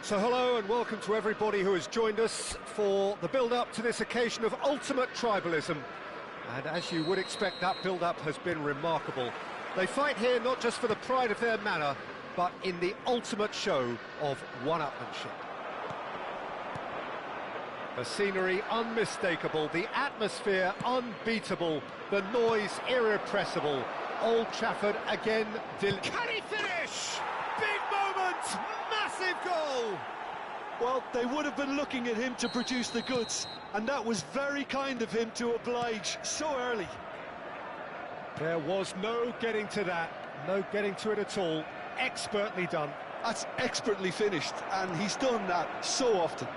So hello and welcome to everybody who has joined us for the build-up to this occasion of ultimate tribalism. And as you would expect, that build-up has been remarkable. They fight here not just for the pride of their manor, but in the ultimate show of one-upmanship. The scenery unmistakable, the atmosphere unbeatable, the noise irrepressible. Old Trafford again. Can he finish? Big moment! Massive goal! Well, they would have been looking at him to produce the goods, and that was very kind of him to oblige so early. There was no getting to that, no getting to it at all. Expertly done. That's expertly finished, and he's done that so often.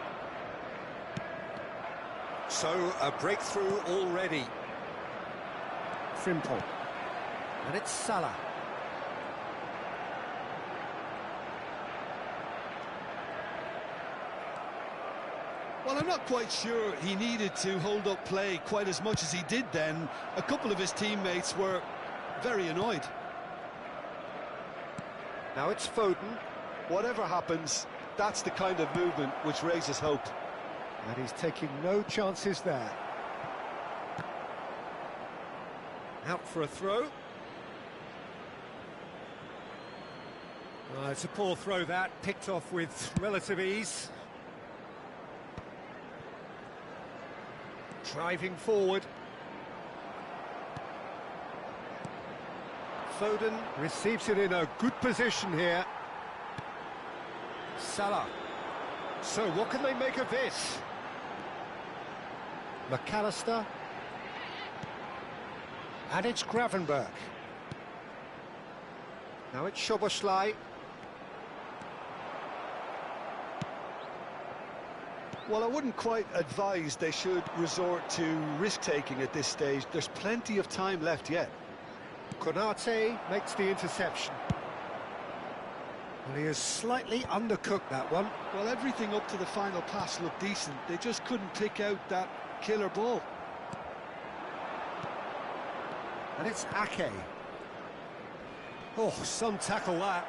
So, a breakthrough already. Frimpong. And it's Salah. Well, I'm not quite sure he needed to hold up play quite as much as he did then. A couple of his teammates were very annoyed. Now it's Foden. Whatever happens, that's the kind of movement which raises hope. And he's taking no chances there. Out for a throw. It's a poor throw that, picked off with relative ease. Driving forward. Foden receives it in a good position here. Salah. So what can they make of this? McAllister. And it's Gravenberg. Now it's Szoboszlai. Well, I wouldn't quite advise they should resort to risk-taking at this stage. There's plenty of time left yet. Konate makes the interception. Well, he has slightly undercooked that one. Well, everything up to the final pass looked decent. They just couldn't pick out that killer ball. And it's Ake. Oh, some tackle that.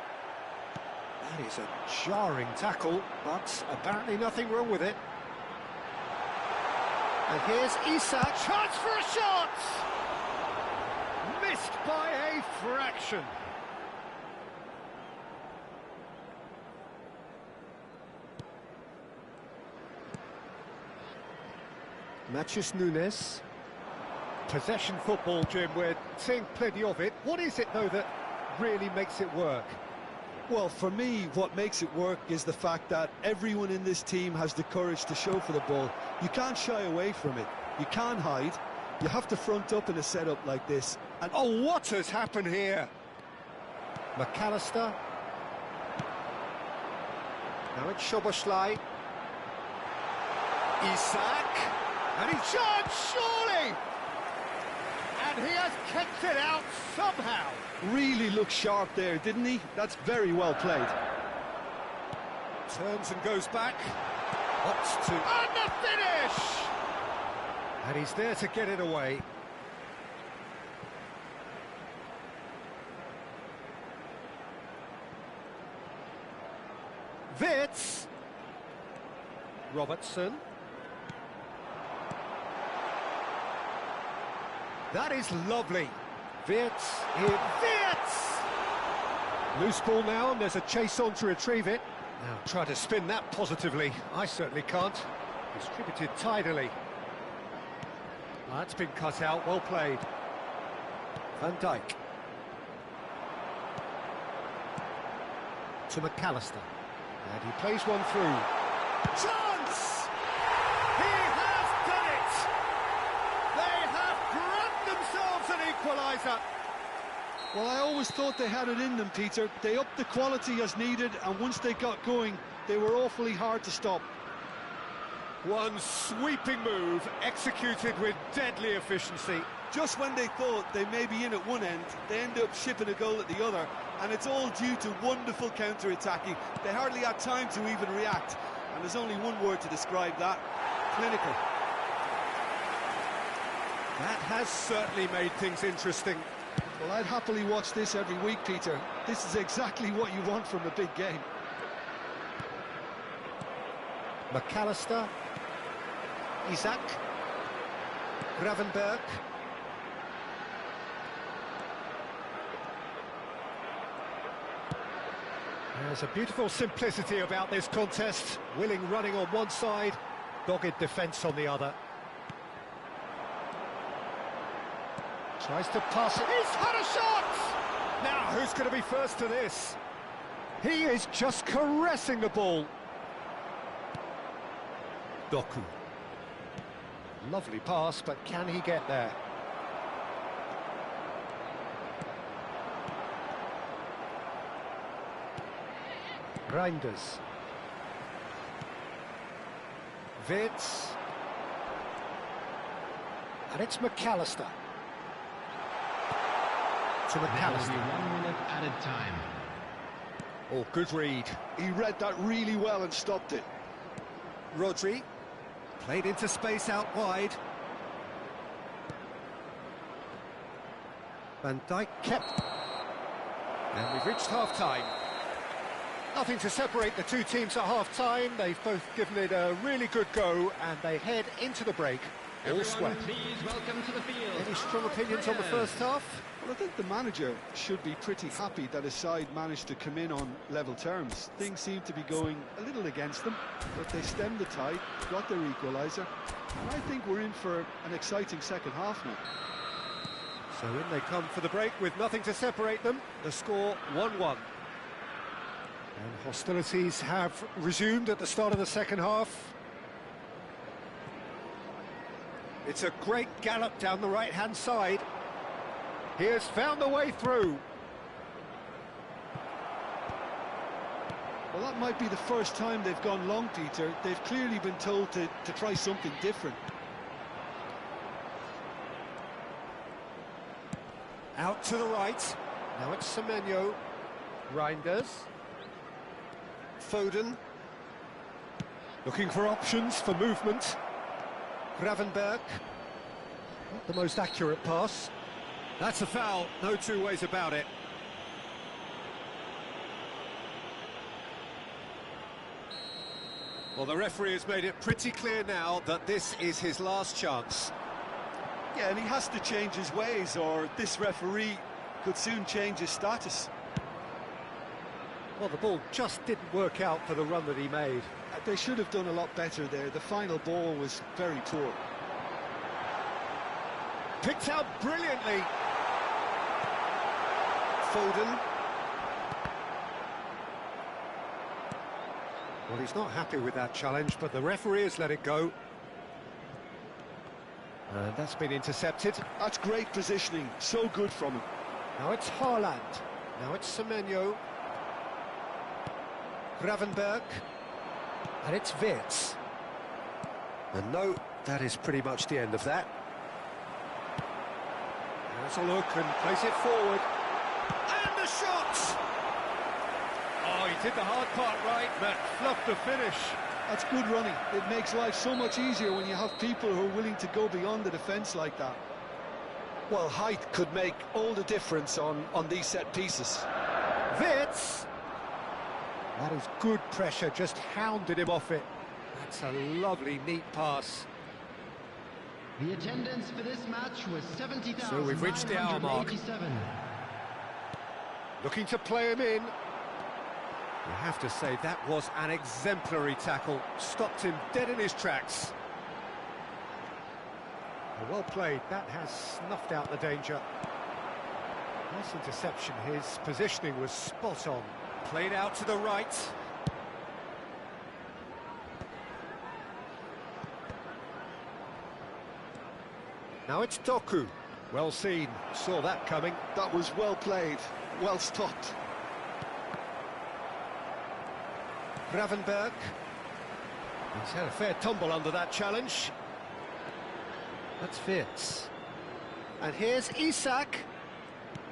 That is a jarring tackle, but apparently nothing wrong with it. And here's Isak. Chance for a shot! Missed by a fraction. Matheus Nunes. Possession football, Jim, we're seeing plenty of it. What is it, though, that really makes it work? Well, for me, what makes it work is the fact that everyone in this team has the courage to show for the ball. You can't shy away from it. You can't hide. You have to front up in a setup like this. And oh, what has happened here? McAllister. Now it's Szoboszlai. Isak. And he's charged, surely! And he has kicked it out somehow. Really looked sharp there, didn't he? That's very well played. Turns and goes back. Opts to... And the finish! And he's there to get it away. Wits. Robertson. That is lovely. Wirtz in. Wirtz! Loose ball now, and there's a chase on to retrieve it. Now try to spin that positively. I certainly can't. Distributed tidily. That's been cut out, well played. Van Dijk. To McAllister. And he plays one through. Chance! He has done it! They have equaliser. Well, I always thought they had it in them, Peter. They upped the quality as needed, and once they got going, they were awfully hard to stop. One sweeping move, executed with deadly efficiency. Just when they thought they may be in at one end, they end up shipping a goal at the other, and it's all due to wonderful counter-attacking. They hardly had time to even react, and there's only one word to describe that: clinical. That has certainly made things interesting. Well, I'd happily watch this every week, Peter. This is exactly what you want from a big game. McAllister, Isaac, Gravenberg. There's a beautiful simplicity about this contest. Willing running on one side, dogged defence on the other. Tries to pass it. He's had a shot! Now, who's going to be first to this? He is just caressing the ball. Doku. Lovely pass, but can he get there? Reinders. Wits. And it's McAllister. To McAllister. 1 minute added time. Oh, good read. He read that really well and stopped it. Rodri. Played into space out wide. Van Dijk kept. And we've reached half-time. Nothing to separate the two teams at half-time. They've both given it a really good go, and they head into the break all sweat. Please welcome to the field. Any strong opinions on the first half? Well, I think the manager should be pretty happy that his side managed to come in on level terms. Things seem to be going a little against them, but they stemmed the tide, got their equaliser, and I think we're in for an exciting second half now. So in they come for the break with nothing to separate them. The score 1-1. And hostilities have resumed at the start of the second half. It's a great gallop down the right-hand side. He has found the way through. Well, that might be the first time they've gone long, Peter. They've clearly been told to try something different. Out to the right. Now it's Semenyo. Reinders. Foden. Looking for options for movement. Gravenberg. Not the most accurate pass. That's a foul, no two ways about it. Well, the referee has made it pretty clear now that this is his last chance. Yeah, and he has to change his ways, or this referee could soon change his status. Well, the ball just didn't work out for the run that he made. They should have done a lot better there. The final ball was very poor. Picked out brilliantly. Foden. Well, he's not happy with that challenge, but the referee has let it go. And that's been intercepted. That's great positioning, so good from him. Now it's Haaland. Now it's Semenyo. Gravenberg. And it's Wits. And no, that is pretty much the end of that. Let's a look and place it forward. And the shot! Oh, he did the hard part right, but fluffed the finish. That's good running. It makes life so much easier when you have people who are willing to go beyond the defence like that. Well, height could make all the difference on these set pieces. Wits! That is good pressure, just hounded him off it. That's a lovely, neat pass. The attendance for this match was 70,987. So we've reached the hour mark. Looking to play him in. You have to say that was an exemplary tackle. Stopped him dead in his tracks. Well played. That has snuffed out the danger. Nice interception. His positioning was spot on. Played out to the right. Now it's Doku. Well seen, saw that coming. That was well played, well stopped. Gravenberg. He's had a fair tumble under that challenge. That's Wirtz. And here's Isak.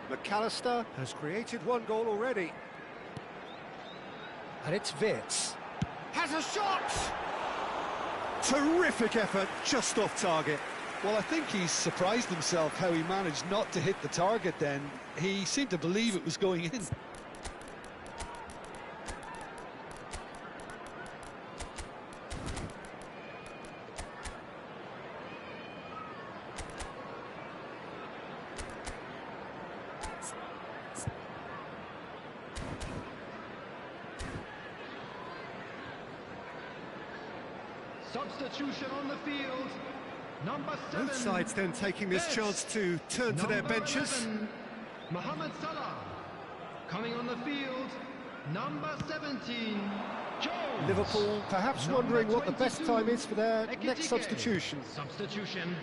McAllister has created one goal already. And it's Wirtz. Has a shot! Terrific effort, just off target. Well, I think he's surprised himself how he managed not to hit the target then. He seemed to believe it was going in. Substitution on the field. Number 7. Both sides then taking this chance to turn to their benches. 11, Mohamed Salah. Coming on the field, number 17, Jones. Liverpool perhaps Number wondering what the best 22, time is for their next Ekitike. substitution. Substitution.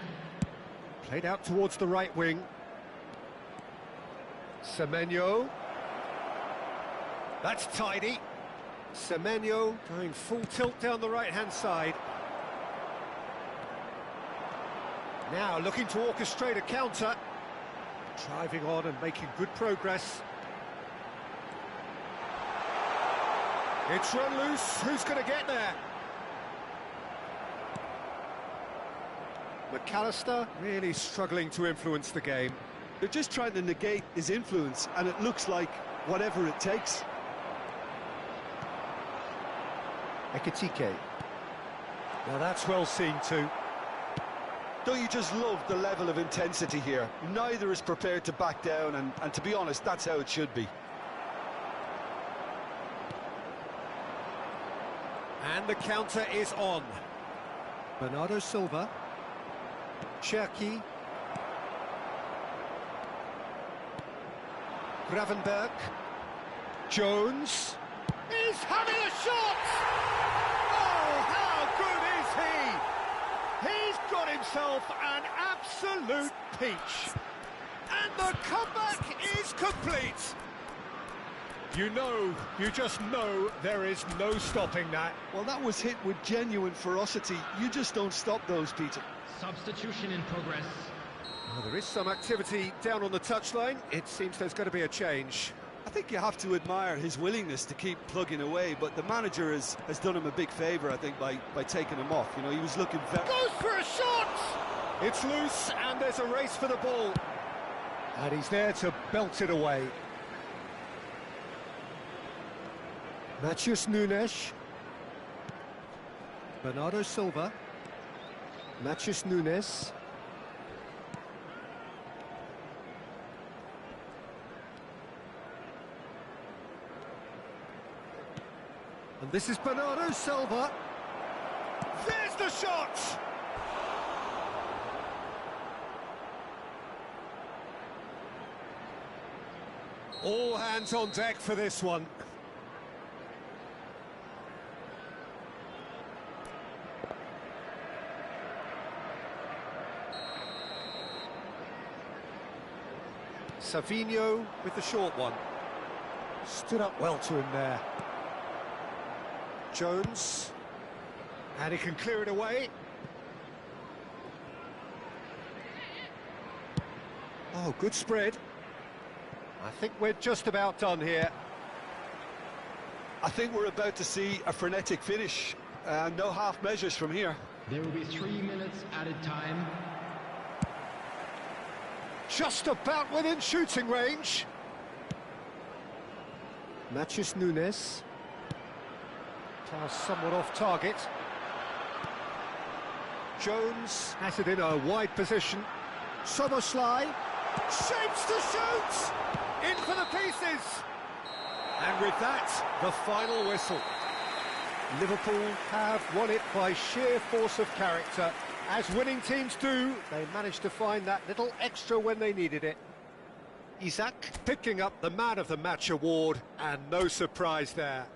Played out towards the right wing. Semenyo. That's tidy. Semenyo going full tilt down the right-hand side. Now looking to orchestrate a counter. Driving on and making good progress. It's run loose. Who's going to get there? McAllister really struggling to influence the game. They're just trying to negate his influence, and it looks like whatever it takes. Ekitike. Now that's well seen too. Don't you just love the level of intensity here? Neither is prepared to back down, and to be honest, that's how it should be. And the counter is on. Bernardo Silva. Cherki. Gravenberg. Jones. He's having a shot! Oh, how good is he? He's got himself an absolute peach. And the comeback is complete. You just know there is no stopping that. Well, that was hit with genuine ferocity. You just don't stop those, Peter. Substitution in progress. Well, there is some activity down on the touchline. It seems there's going to be a change. I think you have to admire his willingness to keep plugging away, but the manager has done him a big favour, I think, by taking him off. You know, he was looking very... Goes for a shot! It's loose, and there's a race for the ball. And he's there to belt it away. Matheus Nunes. Bernardo Silva. Matheus Nunes. And this is Bernardo Silva. There's the shot! All hands on deck for this one. Savinho with the short one. Stood up well to him there. Jones. And he can clear it away. Oh, good spread. I think we're just about done here. I think we're about to see a frenetic finish. No half measures from here. There will be 3 minutes added time. Just about within shooting range. Matheus Nunes. Pass somewhat off target. Jones has it in a wide position. Soboslai shapes to shoot! In for the pieces! And with that, the final whistle. Liverpool have won it by sheer force of character. As winning teams do, they managed to find that little extra when they needed it. Isak picking up the Man of the Match award, and no surprise there.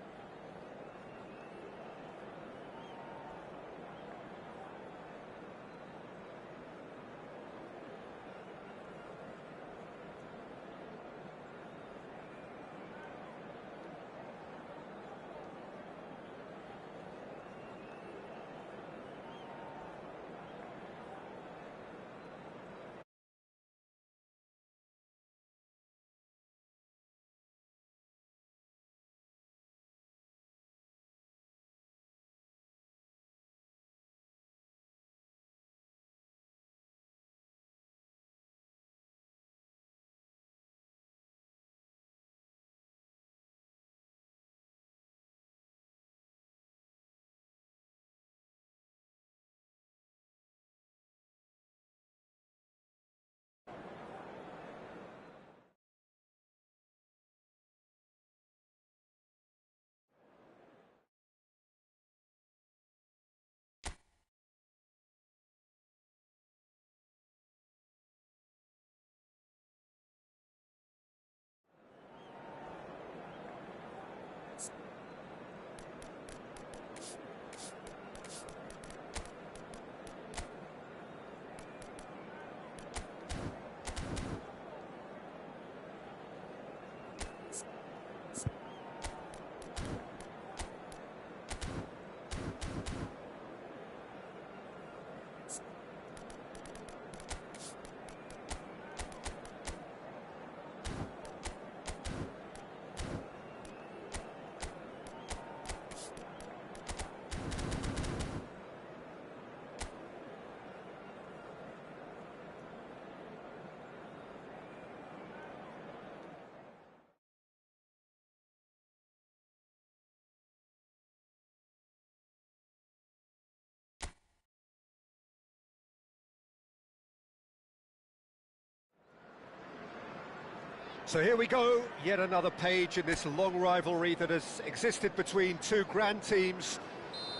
So here we go, yet another page in this long rivalry that has existed between two grand teams.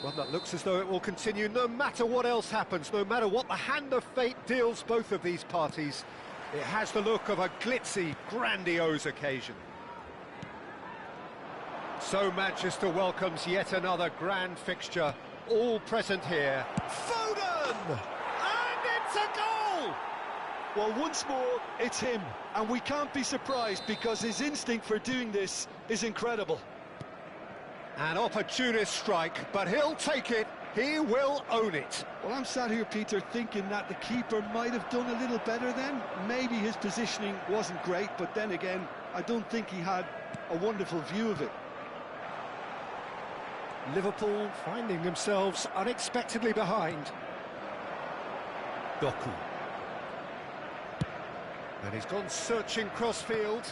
One that looks as though it will continue no matter what else happens, no matter what the hand of fate deals both of these parties. It has the look of a glitzy, grandiose occasion. So Manchester welcomes yet another grand fixture, all present here. Foden! And it's a goal! Well, once more, it's him, and we can't be surprised because his instinct for doing this is incredible. An opportunist strike, but he'll take it, he will own it. Well, I'm sat here, Peter, thinking that the keeper might have done a little better then. Maybe his positioning wasn't great, but then again, I don't think he had a wonderful view of it. Liverpool finding themselves unexpectedly behind. Doku. And he's gone searching crossfield.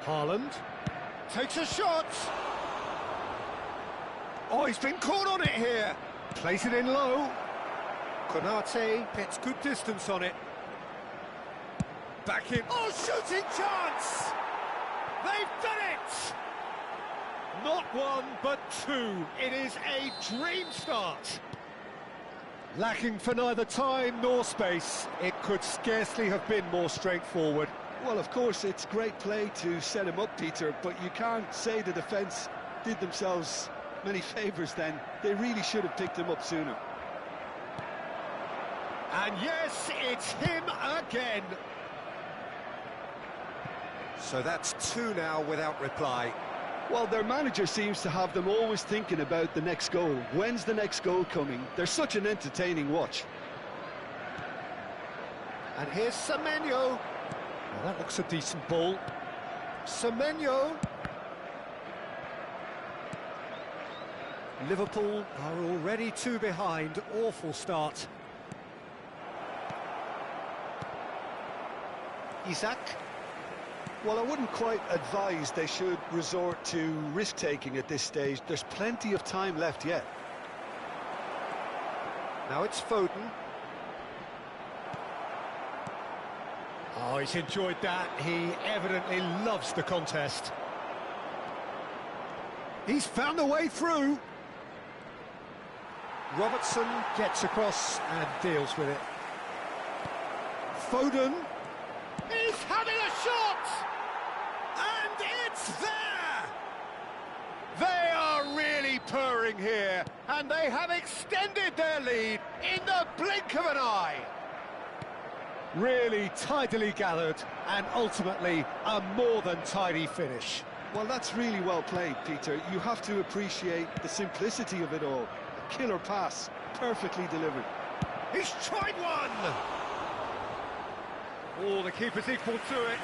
Haaland takes a shot. Oh, he's been caught on it here. Plays it in low. Konate gets good distance on it. Back in. Oh, shooting chance! They've done it! Not one, but two. It is a dream start. Lacking for neither time nor space, it could scarcely have been more straightforward. Well, of course, it's great play to set him up, Peter, but you can't say the defence did themselves many favours then. They really should have picked him up sooner. And yes, it's him again. So that's two now without reply. Well, their manager seems to have them always thinking about the next goal. When's the next goal coming? They're such an entertaining watch. And here's Semenyo. Well, that looks a decent ball. Semenyo. Liverpool are already two behind. Awful start. Isak. Well, I wouldn't quite advise they should resort to risk-taking at this stage. There's plenty of time left yet. Now it's Foden. Oh, he's enjoyed that. He evidently loves the contest. He's found a way through. Robertson gets across and deals with it. Foden. He's having a shot! And it's there! They are really purring here, and they have extended their lead in the blink of an eye. Really tidily gathered, and ultimately a more than tidy finish. Well, that's really well played, Peter. You have to appreciate the simplicity of it all. A killer pass, perfectly delivered. He's tried one! Oh, the keeper's equal to it.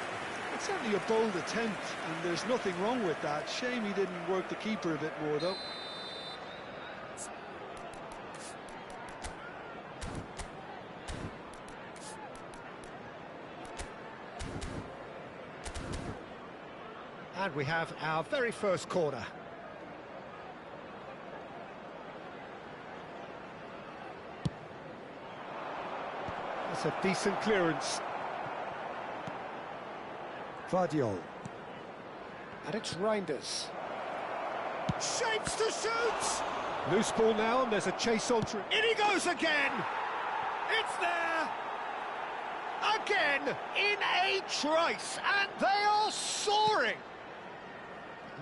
It's certainly a bold attempt, and there's nothing wrong with that. Shame he didn't work the keeper a bit more, though. And we have our very first corner. That's a decent clearance. Vardiol. And it's Reinders. Shapes to shoot! Loose ball now, and there's a chase on through. In he goes again! It's there! Again, in a trice, and they are soaring!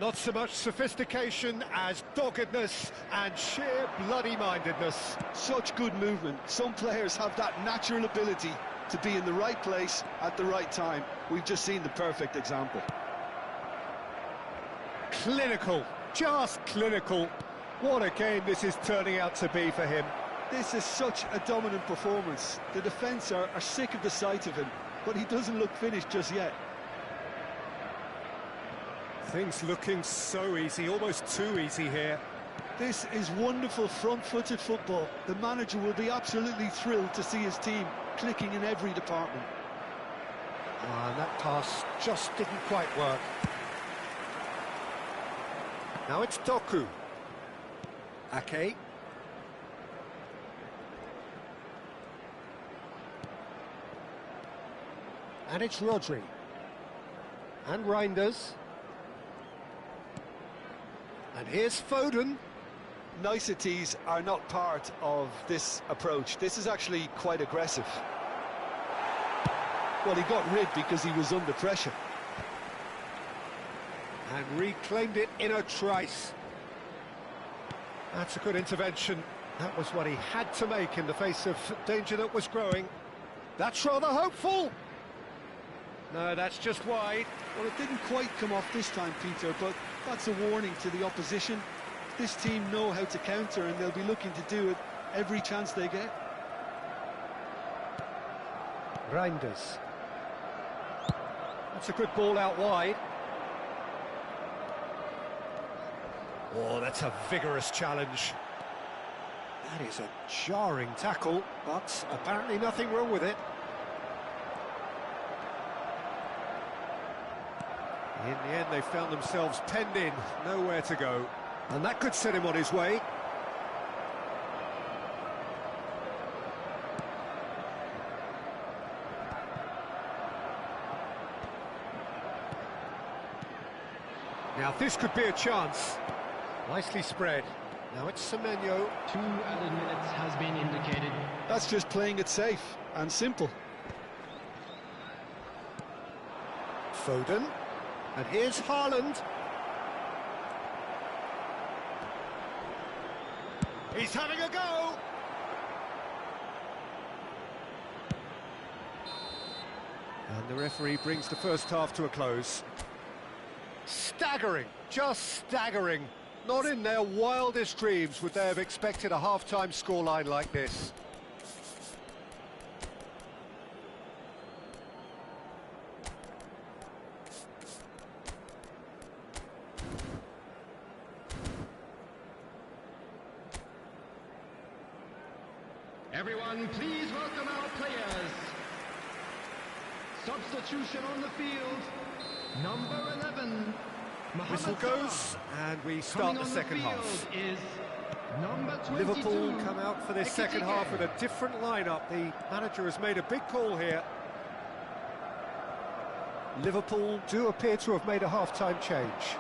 Not so much sophistication as doggedness and sheer bloody-mindedness. Such good movement. Some players have that natural ability to be in the right place at the right time. We've just seen the perfect example. Clinical, just clinical. What a game this is turning out to be for him. This is such a dominant performance. The defence are sick of the sight of him, but he doesn't look finished just yet. Things looking so easy, almost too easy here. This is wonderful front-footed football. The manager will be absolutely thrilled to see his team clicking in every department. And that pass just didn't quite work. Now it's Doku. Ake. And it's Rodri. And Reinders. And here's Foden. Niceties are not part of this approach. This is actually quite aggressive. Well, he got rid because he was under pressure. And reclaimed it in a trice. That's a good intervention. That was what he had to make in the face of danger that was growing. That's rather hopeful. No, that's just wide. Well, it didn't quite come off this time, Peter, but that's a warning to the opposition. This team know how to counter, and they'll be looking to do it every chance they get. Reinders. That's a good ball out wide. Oh, that's a vigorous challenge. That is a jarring tackle, but apparently nothing wrong with it. In the end, they found themselves penned in, nowhere to go. And that could set him on his way. Now this could be a chance. Nicely spread. Now it's Semenyo. 2 added minutes has been indicated. That's just playing it safe and simple. Foden. And here's Haaland. He's having a go. And the referee brings the first half to a close. Staggering, just staggering. Not in their wildest dreams would they have expected a half-time scoreline like this. Everyone, please welcome our players. Substitution on the field. Number 11. Whistle goes, and we start the second half. Is number 22, Liverpool come out for this second half with a different lineup. The manager has made a big call here. Liverpool do appear to have made a half-time change.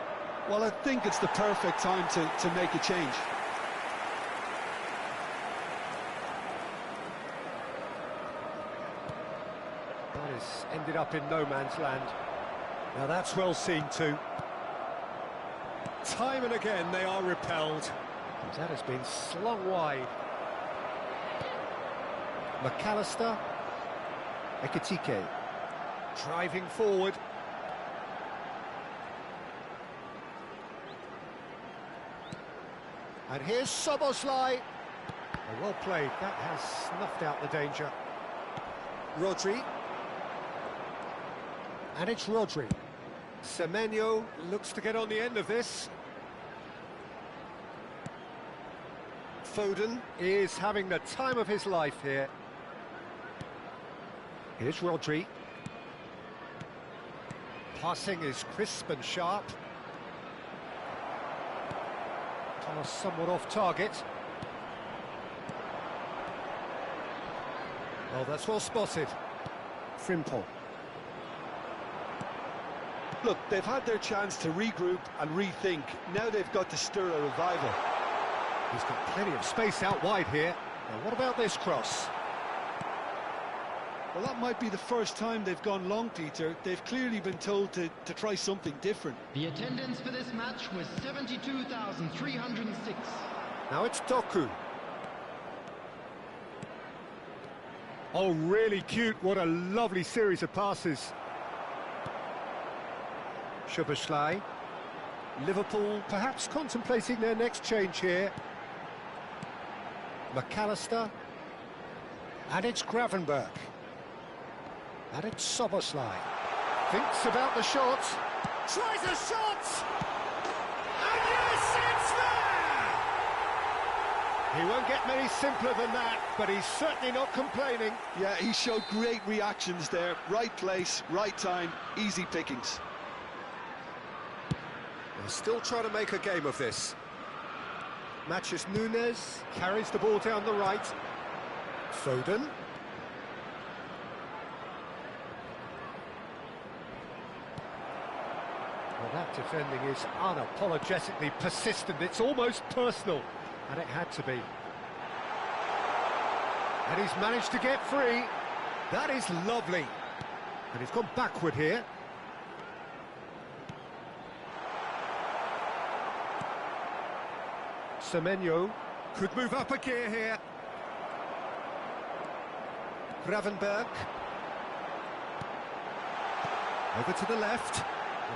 Well, I think it's the perfect time to make a change. That has ended up in no man's land. Now that's well seen too. Time and again they are repelled. That has been slung wide. McAllister. Ekitike. Driving forward. And here's Soboslai. Well played. That has snuffed out the danger. Rodri. And it's Rodri. Semenyo looks to get on the end of this. Foden is having the time of his life here. Here's Rodri. Passing is crisp and sharp. Pass somewhat off target. Oh, that's well spotted. Frimpong. Look, they've had their chance to regroup and rethink. Now they've got to stir a revival. He's got plenty of space out wide here. Now, what about this cross? Well, that might be the first time they've gone long, Peter. They've clearly been told to try something different. The attendance for this match was 72,306. Now it's Doku. Oh, really cute. What a lovely series of passes. Szoboszlai. Liverpool perhaps contemplating their next change here. McAllister. And it's Gravenberch. And it's Szoboszlai. Thinks about the shot. Tries a shot! And yes, it's there! He won't get many simpler than that, but he's certainly not complaining. Yeah, he showed great reactions there. Right place, right time, easy pickings. They're still trying to make a game of this. Matches Nunes, carries the ball down the right. Foden. That defending is unapologetically persistent. It's almost personal, and it had to be. And he's managed to get free. That is lovely. And he's gone backward here. Semenyo could move up a gear here. Gravenberg. Over to the left.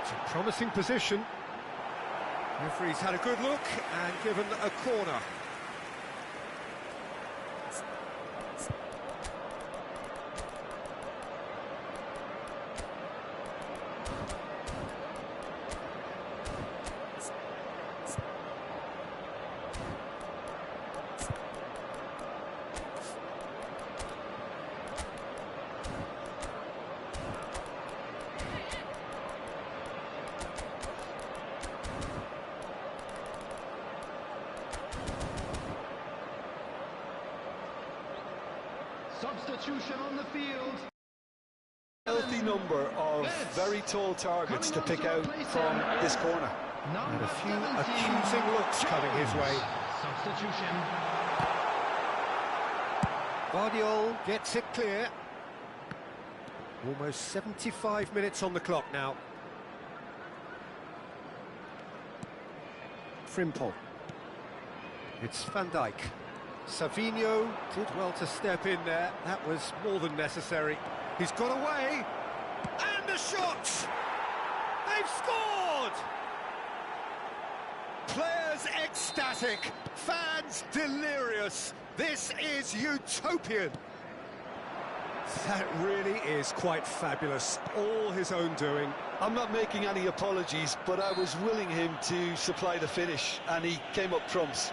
It's a promising position. Referee's had a good look and given a corner. Substitution on the field. Healthy number of very tall targets to pick out from this corner. And a few accusing looks coming his way. Substitution. Guardiola gets it clear. Almost 75 minutes on the clock now. Frimpong. It's Van Dijk. Savinho did well to step in there. That was more than necessary. He's got away. And a shot! They've scored! Players ecstatic. Fans delirious. This is utopian. That really is quite fabulous. All his own doing. I'm not making any apologies, but I was willing him to supply the finish, and he came up trumps.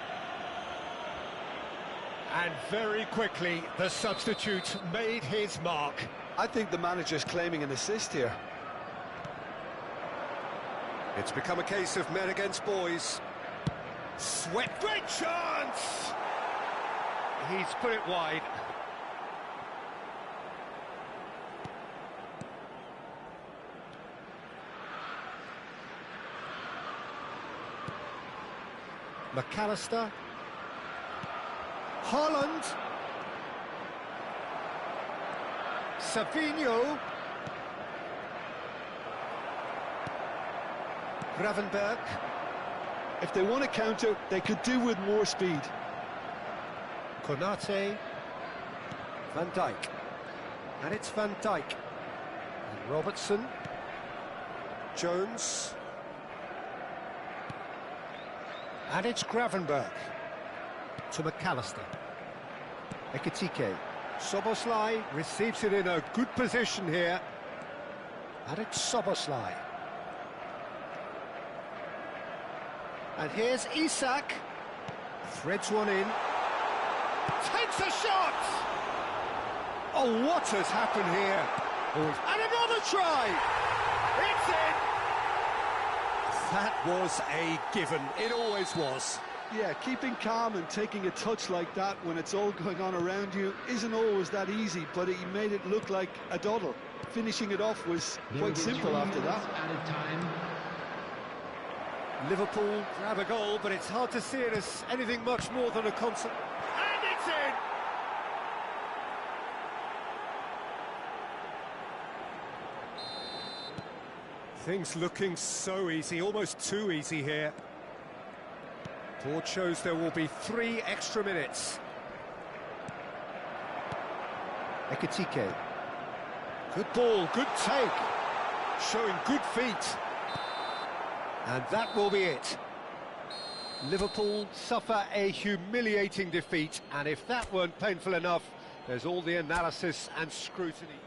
And very quickly, the substitute made his mark. I think the manager's claiming an assist here. It's become a case of men against boys. Sweat, great chance! He's put it wide. McAllister. Holland. Savinho. Gravenberg. If they want to counter, they could do with more speed. Konate. Van Dijk. And it's Van Dijk. And Robertson. Jones. And it's Gravenberg. To McAllister. Ekitike. Soboslai receives it in a good position here. And it's Soboslai. And here's Isak. Threads one in. Takes a shot! Oh, what has happened here? And another try! It's in! That was a given. It always was. Yeah, keeping calm and taking a touch like that when it's all going on around you isn't always that easy, but he made it look like a doddle. Finishing it off was quite simple after that. Added time. Liverpool grab a goal, but it's hard to see it as anything much more than a constant. And it's in! Things looking so easy, almost too easy here. Board shows there will be 3 extra minutes. Ekitike. Good ball, good take. Showing good feet. And that will be it. Liverpool suffer a humiliating defeat, and if that weren't painful enough, there's all the analysis and scrutiny.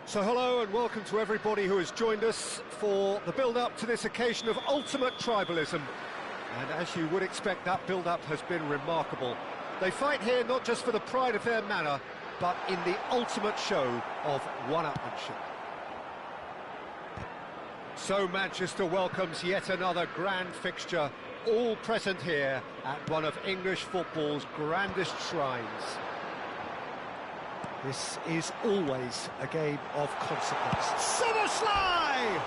So hello and welcome to everybody who has joined us for the build-up to this occasion of ultimate tribalism. And as you would expect, that build-up has been remarkable. They fight here not just for the pride of their manor, but in the ultimate show of one-upmanship. So Manchester welcomes yet another grand fixture, all present here at one of English football's grandest shrines. This is always a game of consequence. Soboslai!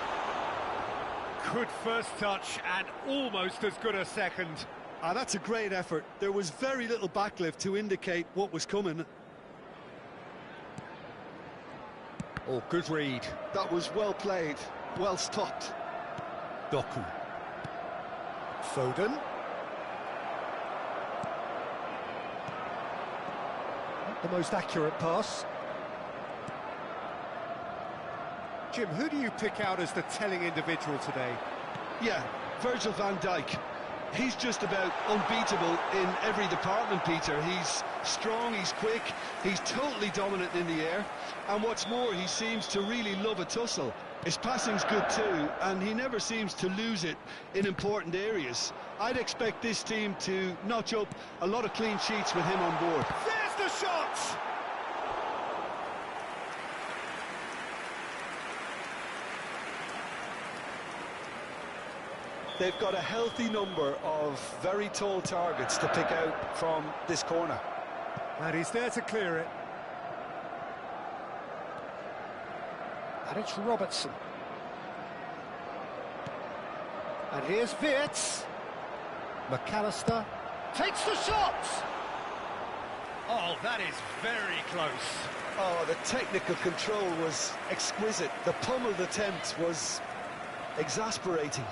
Good first touch and almost as good a second. That's a great effort. There was very little backlift to indicate what was coming. Oh, good read. That was well played, well stopped. Doku. Foden. Not the most accurate pass. Jim, who do you pick out as the telling individual today? Yeah, Virgil van Dijk. He's just about unbeatable in every department, Peter. He's strong, he's quick, he's totally dominant in the air. And what's more, he seems to really love a tussle. His passing's good too, and he never seems to lose it in important areas. I'd expect this team to notch up a lot of clean sheets with him on board. There's the shot! They've got a healthy number of very tall targets to pick out from this corner. And he's there to clear it. And it's Robertson. And here's Wirtz. McAllister takes the shot! Oh, that is very close. Oh, the technical control was exquisite. The pummeled attempt was exasperating.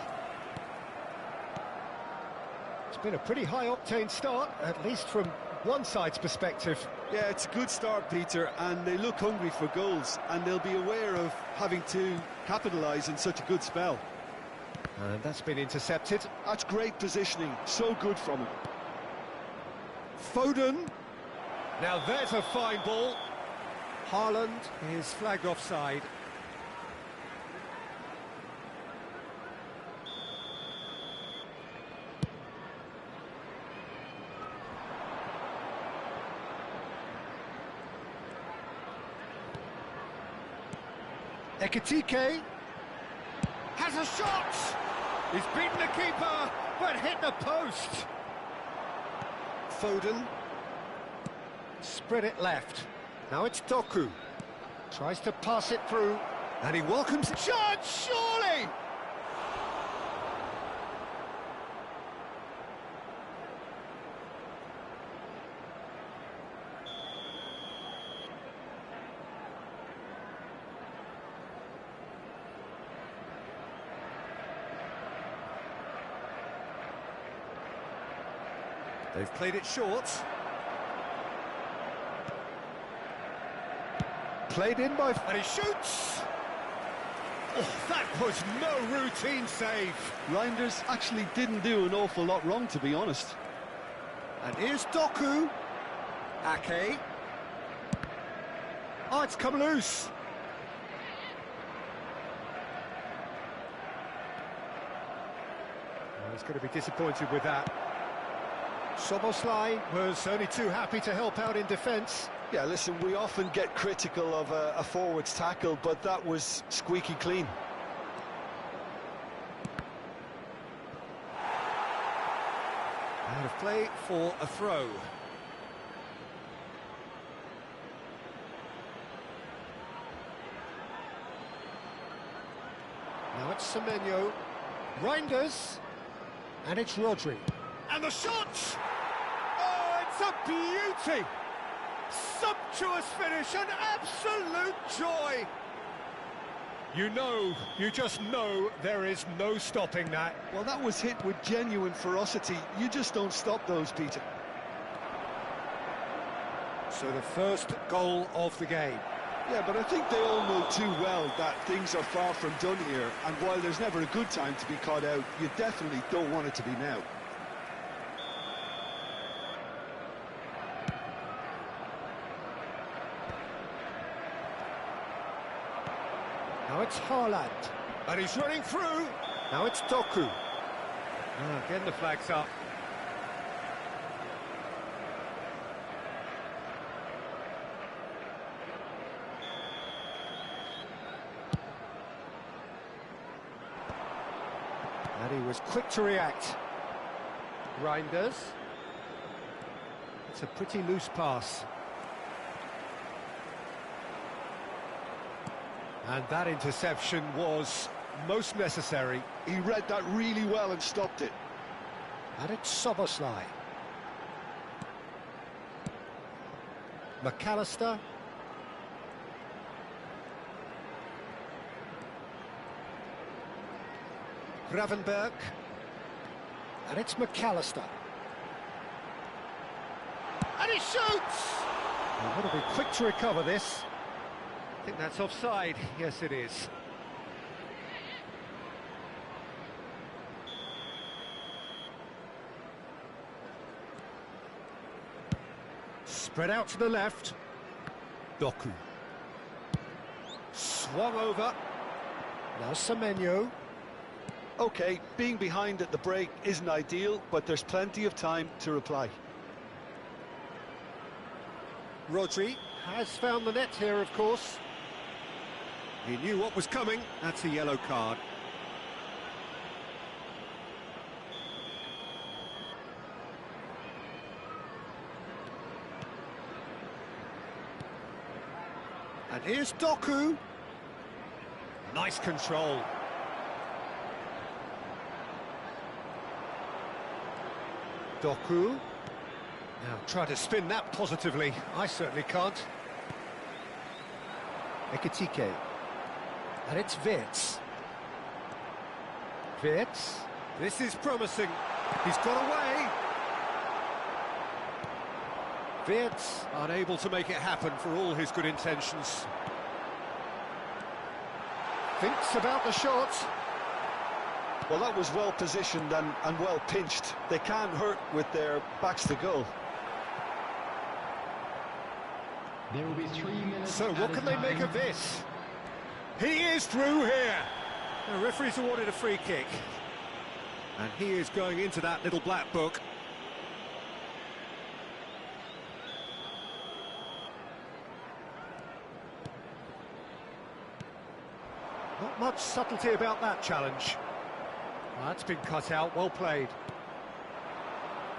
It's been a pretty high-octane start, at least from one side's perspective. Yeah, it's a good start, Peter, and they look hungry for goals, and they'll be aware of having to capitalise in such a good spell. And that's been intercepted. That's great positioning, so good from him. Foden. Now there's a fine ball. Haaland is flagged offside. Ekitike has a shot! He's beaten the keeper, but hit the post. Foden. Spread it left. Now it's Doku. Tries to pass it through, and he welcomes the shot, surely! They've played it short. Played in by... And he shoots! Oh, that was no routine save. Reinders actually didn't do an awful lot wrong, to be honest. And here's Doku. Ake. Oh, it's come loose. Well, he's going to be disappointed with that. Soboslai was only too happy to help out in defence. Yeah, listen, we often get critical of a forward's tackle, but that was squeaky clean. Out of play for a throw. Now it's Semenyo. Reinders. And it's Rodri. And the shot! Oh, it's a beauty! Sumptuous finish, an absolute joy! You just know there is no stopping that. Well, that was hit with genuine ferocity. You just don't stop those, Peter. So the first goal of the game. Yeah, but I think they all know too well that things are far from done here, and while there's never a good time to be caught out, you definitely don't want it to be now. Now it's Haaland. And he's running through. Now it's Doku. Again the flag's up. And he was quick to react. Reinders. It's a pretty loose pass. And that interception was most necessary. He read that really well and stopped it. And it's Soboslai. McAllister. Gravenberg. And it's McAllister. And he shoots! Well, got to be quick to recover this. I think that's offside. Yes, it is. Spread out to the left. Doku. Swung over. Now Semenyo. Okay, being behind at the break isn't ideal, but there's plenty of time to reply. Rodri has found the net here, of course. He knew what was coming. That's a yellow card. And here's Doku. Nice control. Doku. Now try to spin that positively. I certainly can't. Ekitike. And it's Wirtz. Wirtz. This is promising. He's got away. Wirtz unable to make it happen for all his good intentions. Thinks about the shot. Well, that was well positioned and well pinched. They can't hurt with their backs to goal. There will be 3 minutes. So what can they make of this? He is through here. The referee's awarded a free kick. And he is going into that little black book. Not much subtlety about that challenge. Well, that's been cut out, well played.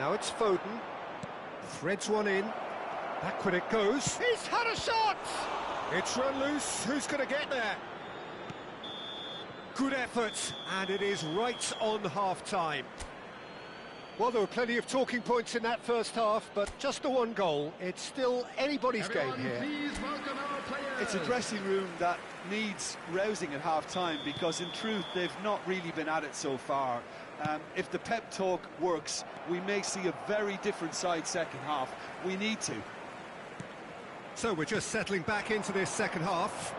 Now it's Foden. Threads one in. Backward it goes. He's had a shot! It's run loose. Who's going to get there? Good effort, and it is right on half-time. Well, there were plenty of talking points in that first half, but just the one goal. It's still anybody's game here. Please welcome our players. It's a dressing room that needs rousing at half-time because, in truth, they've not really been at it so far. If the pep talk works, we may see a very different side second half. We need to. So we're just settling back into this second half.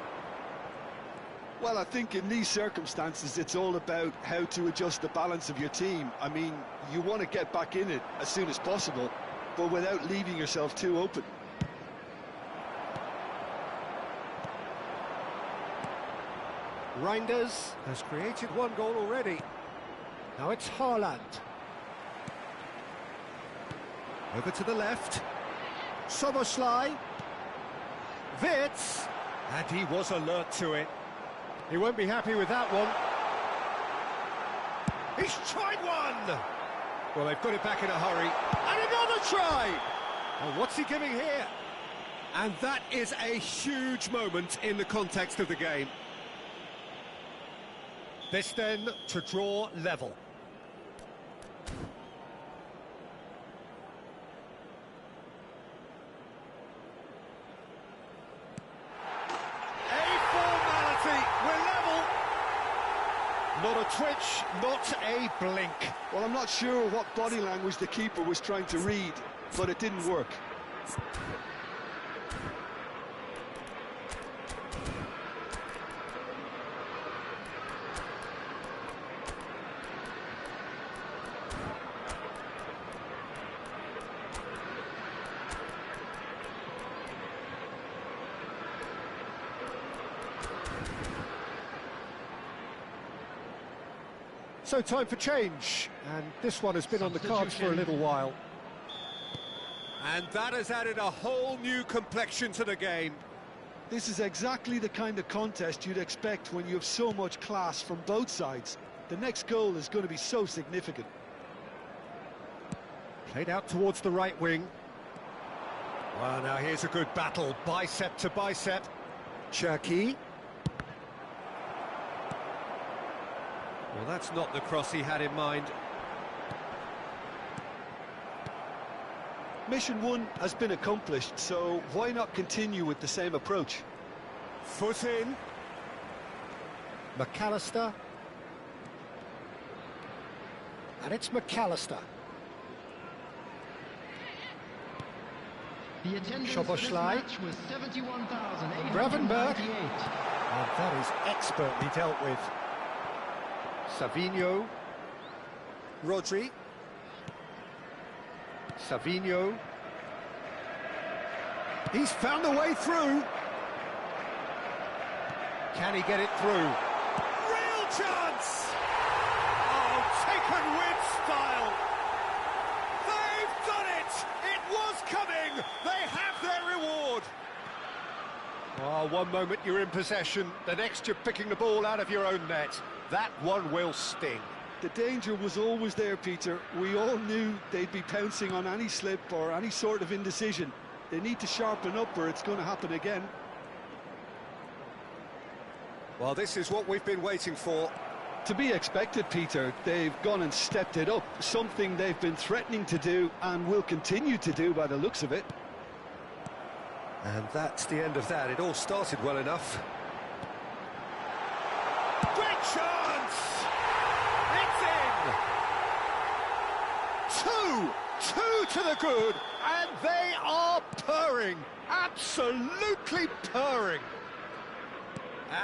Well, I think in these circumstances, it's all about how to adjust the balance of your team. I mean, you want to get back in it as soon as possible, but without leaving yourself too open. Reinders has created one goal already. Now it's Haaland. Over to the left. Soboslai. Wirtz. And he was alert to it. He won't be happy with that one. He's tried one! Well, they've got it back in a hurry. And another try! Well, what's he giving here? And that is a huge moment in the context of the game. This then to draw level. Not a twitch, not a blink. Well, I'm not sure what body language the keeper was trying to read, but it didn't work. So time for change, and this one has been on the cards for a little while. And that has added a whole new complexion to the game. This is exactly the kind of contest you'd expect when you have so much class from both sides. The next goal is going to be so significant. Played out towards the right wing. Well, now here's a good battle, bicep to bicep. Cherki. Well, that's not the cross he had in mind. Mission 1 has been accomplished, so why not continue with the same approach? Foot in. McAllister. And it's McAllister. The attendance for this Szoboszlai. match was 71,898. Gravenberg. And that is expertly dealt with. Savinho. Rodri. Savinho. He's found a way through. Can he get it through? Real chance! Oh, taken with style. They've done it! It was coming! They have their reward! Oh, one moment you're in possession, the next you're picking the ball out of your own net. That one will sting. The danger was always there, Peter. We all knew they'd be pouncing on any slip or any sort of indecision. They need to sharpen up or it's going to happen again. Well, this is what we've been waiting for. To be expected, Peter. They've gone and stepped it up, something they've been threatening to do and will continue to do by the looks of it. And that's the end of that. It all started well enough. Great chance! It's in! Two to the good, and they are purring, absolutely purring.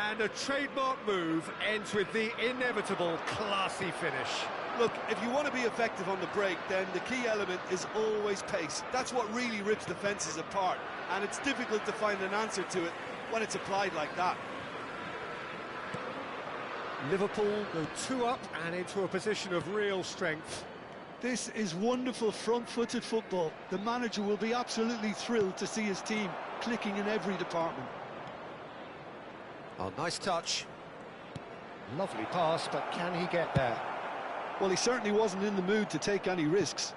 And a trademark move ends with the inevitable classy finish. Look, if you want to be effective on the break, then the key element is always pace. That's what really rips defences apart, and it's difficult to find an answer to it when it's applied like that. Liverpool go 2 up and into a position of real strength. This is wonderful front-footed football. The manager will be absolutely thrilled to see his team clicking in every department. Oh, nice touch. Lovely pass, but can he get there? Well, he certainly wasn't in the mood to take any risks.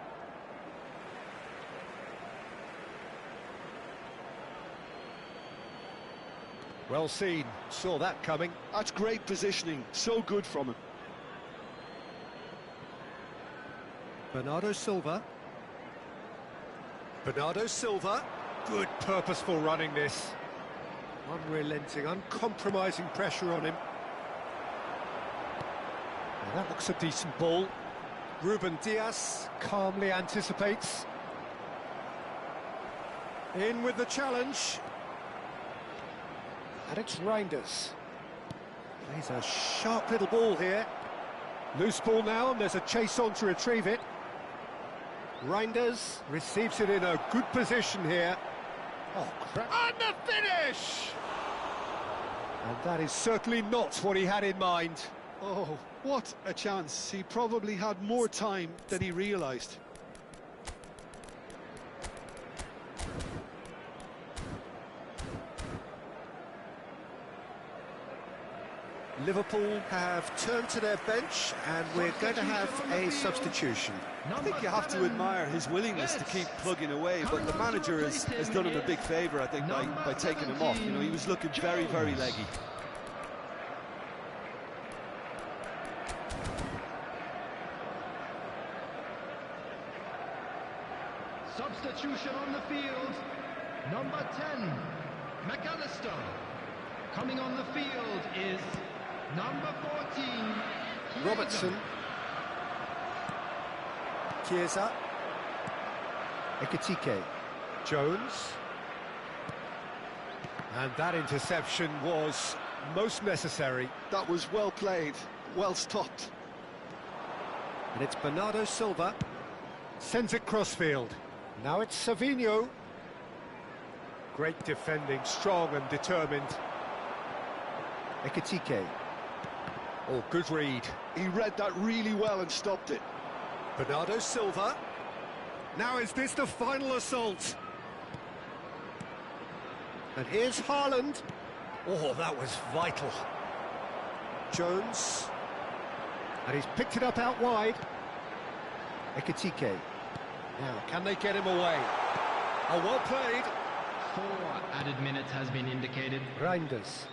Well seen, saw that coming. That's great positioning, so good from him. Bernardo Silva. Bernardo Silva. Good purposeful running this. Unrelenting, uncompromising pressure on him. Now that looks a decent ball. Ruben Dias calmly anticipates. In with the challenge. And it's Reinders. Plays a sharp little ball here. Loose ball now, and there's a chase on to retrieve it. Reinders receives it in a good position here. Oh, crap. And the finish! And that is certainly not what he had in mind. Oh, what a chance. He probably had more time than he realised. Liverpool have turned to their bench, and we're going to have a substitution. I think you have to admire his willingness to keep plugging away, but the manager has done him a big favour, I think, by taking him off. You know, he was looking very, very leggy. Substitution on the field. Number 10, McAllister. Coming on the field is number 14, Robertson. Chiesa. Ekitike. Jones. And that interception was most necessary. That was well played, well stopped. And it's Bernardo Silva. Sends it crossfield. Now it's Savinho. Great defending, strong and determined. Ekitike. Oh, good read. He read that really well and stopped it. Bernardo Silva. Now is this the final assault? And here's Haaland. Oh, that was vital. Jones. And he's picked it up out wide. Ekitike. Now, can they get him away? Oh, well played. 4 added minutes has been indicated. Reinders.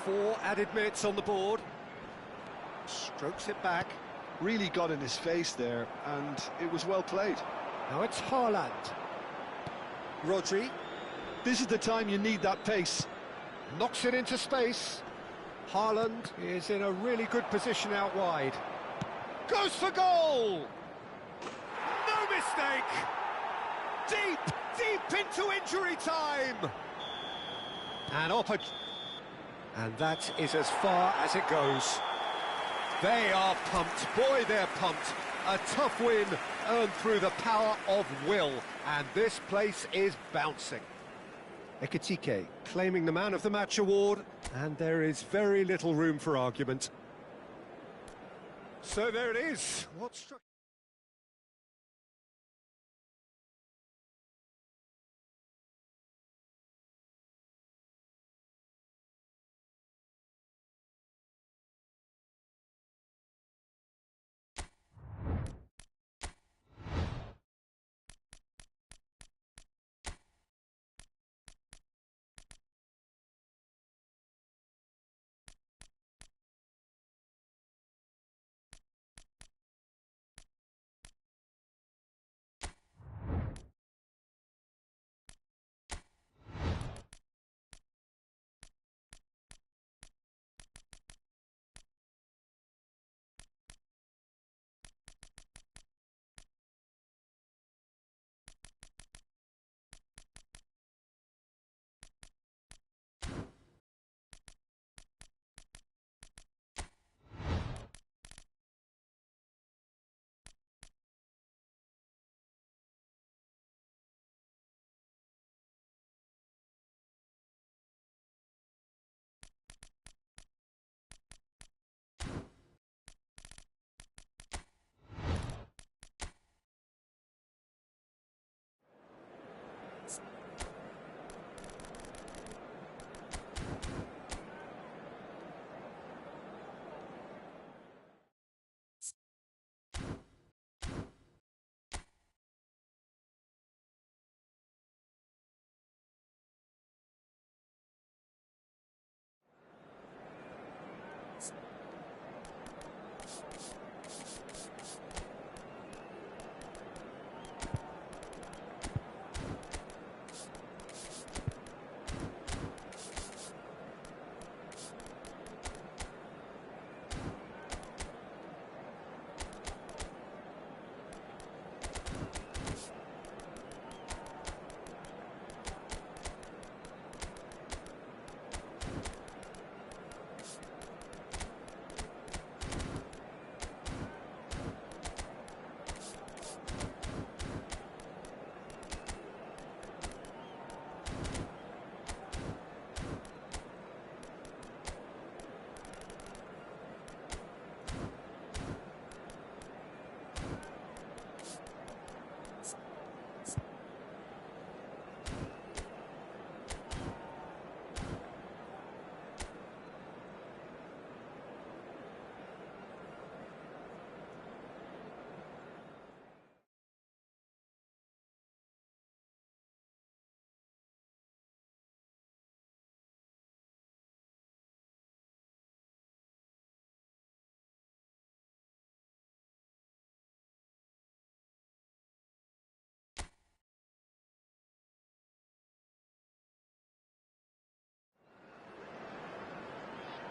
4 added minutes on the board. Strokes it back. Really got in his face there, and it was well played. Now it's Haaland. Rodri. This is the time you need that pace. Knocks it into space. Haaland is in a really good position out wide. Goes for goal! No mistake! Deep into injury time! And that is as far as it goes. They are pumped. Boy, they're pumped. A tough win earned through the power of will. And this place is bouncing. Ekitike claiming the Man of the Match award, and there is very little room for argument. So there it is. What struck...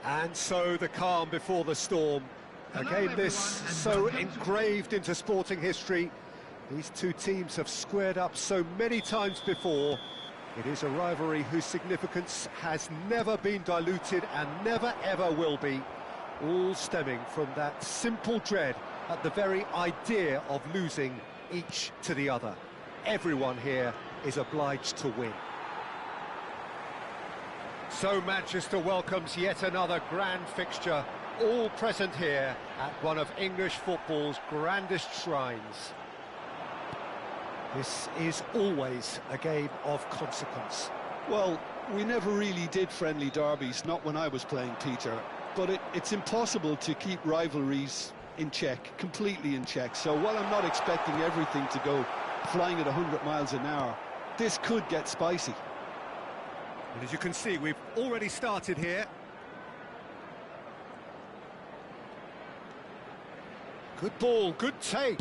And so the calm before the storm. Again, this so engraved into sporting history. These two teams have squared up so many times before. It is a rivalry whose significance has never been diluted and never ever will be. All stemming from that simple dread at the very idea of losing each to the other. Everyone here is obliged to win. So Manchester welcomes yet another grand fixture, all present here at one of English football's grandest shrines. This is always a game of consequence. Well, we never really did friendly derbies, not when I was playing, Peter. But it's impossible to keep rivalries in check, completely in check. So while I'm not expecting everything to go flying at 100 miles an hour, this could get spicy. And as you can see, we've already started here. Good ball, good take.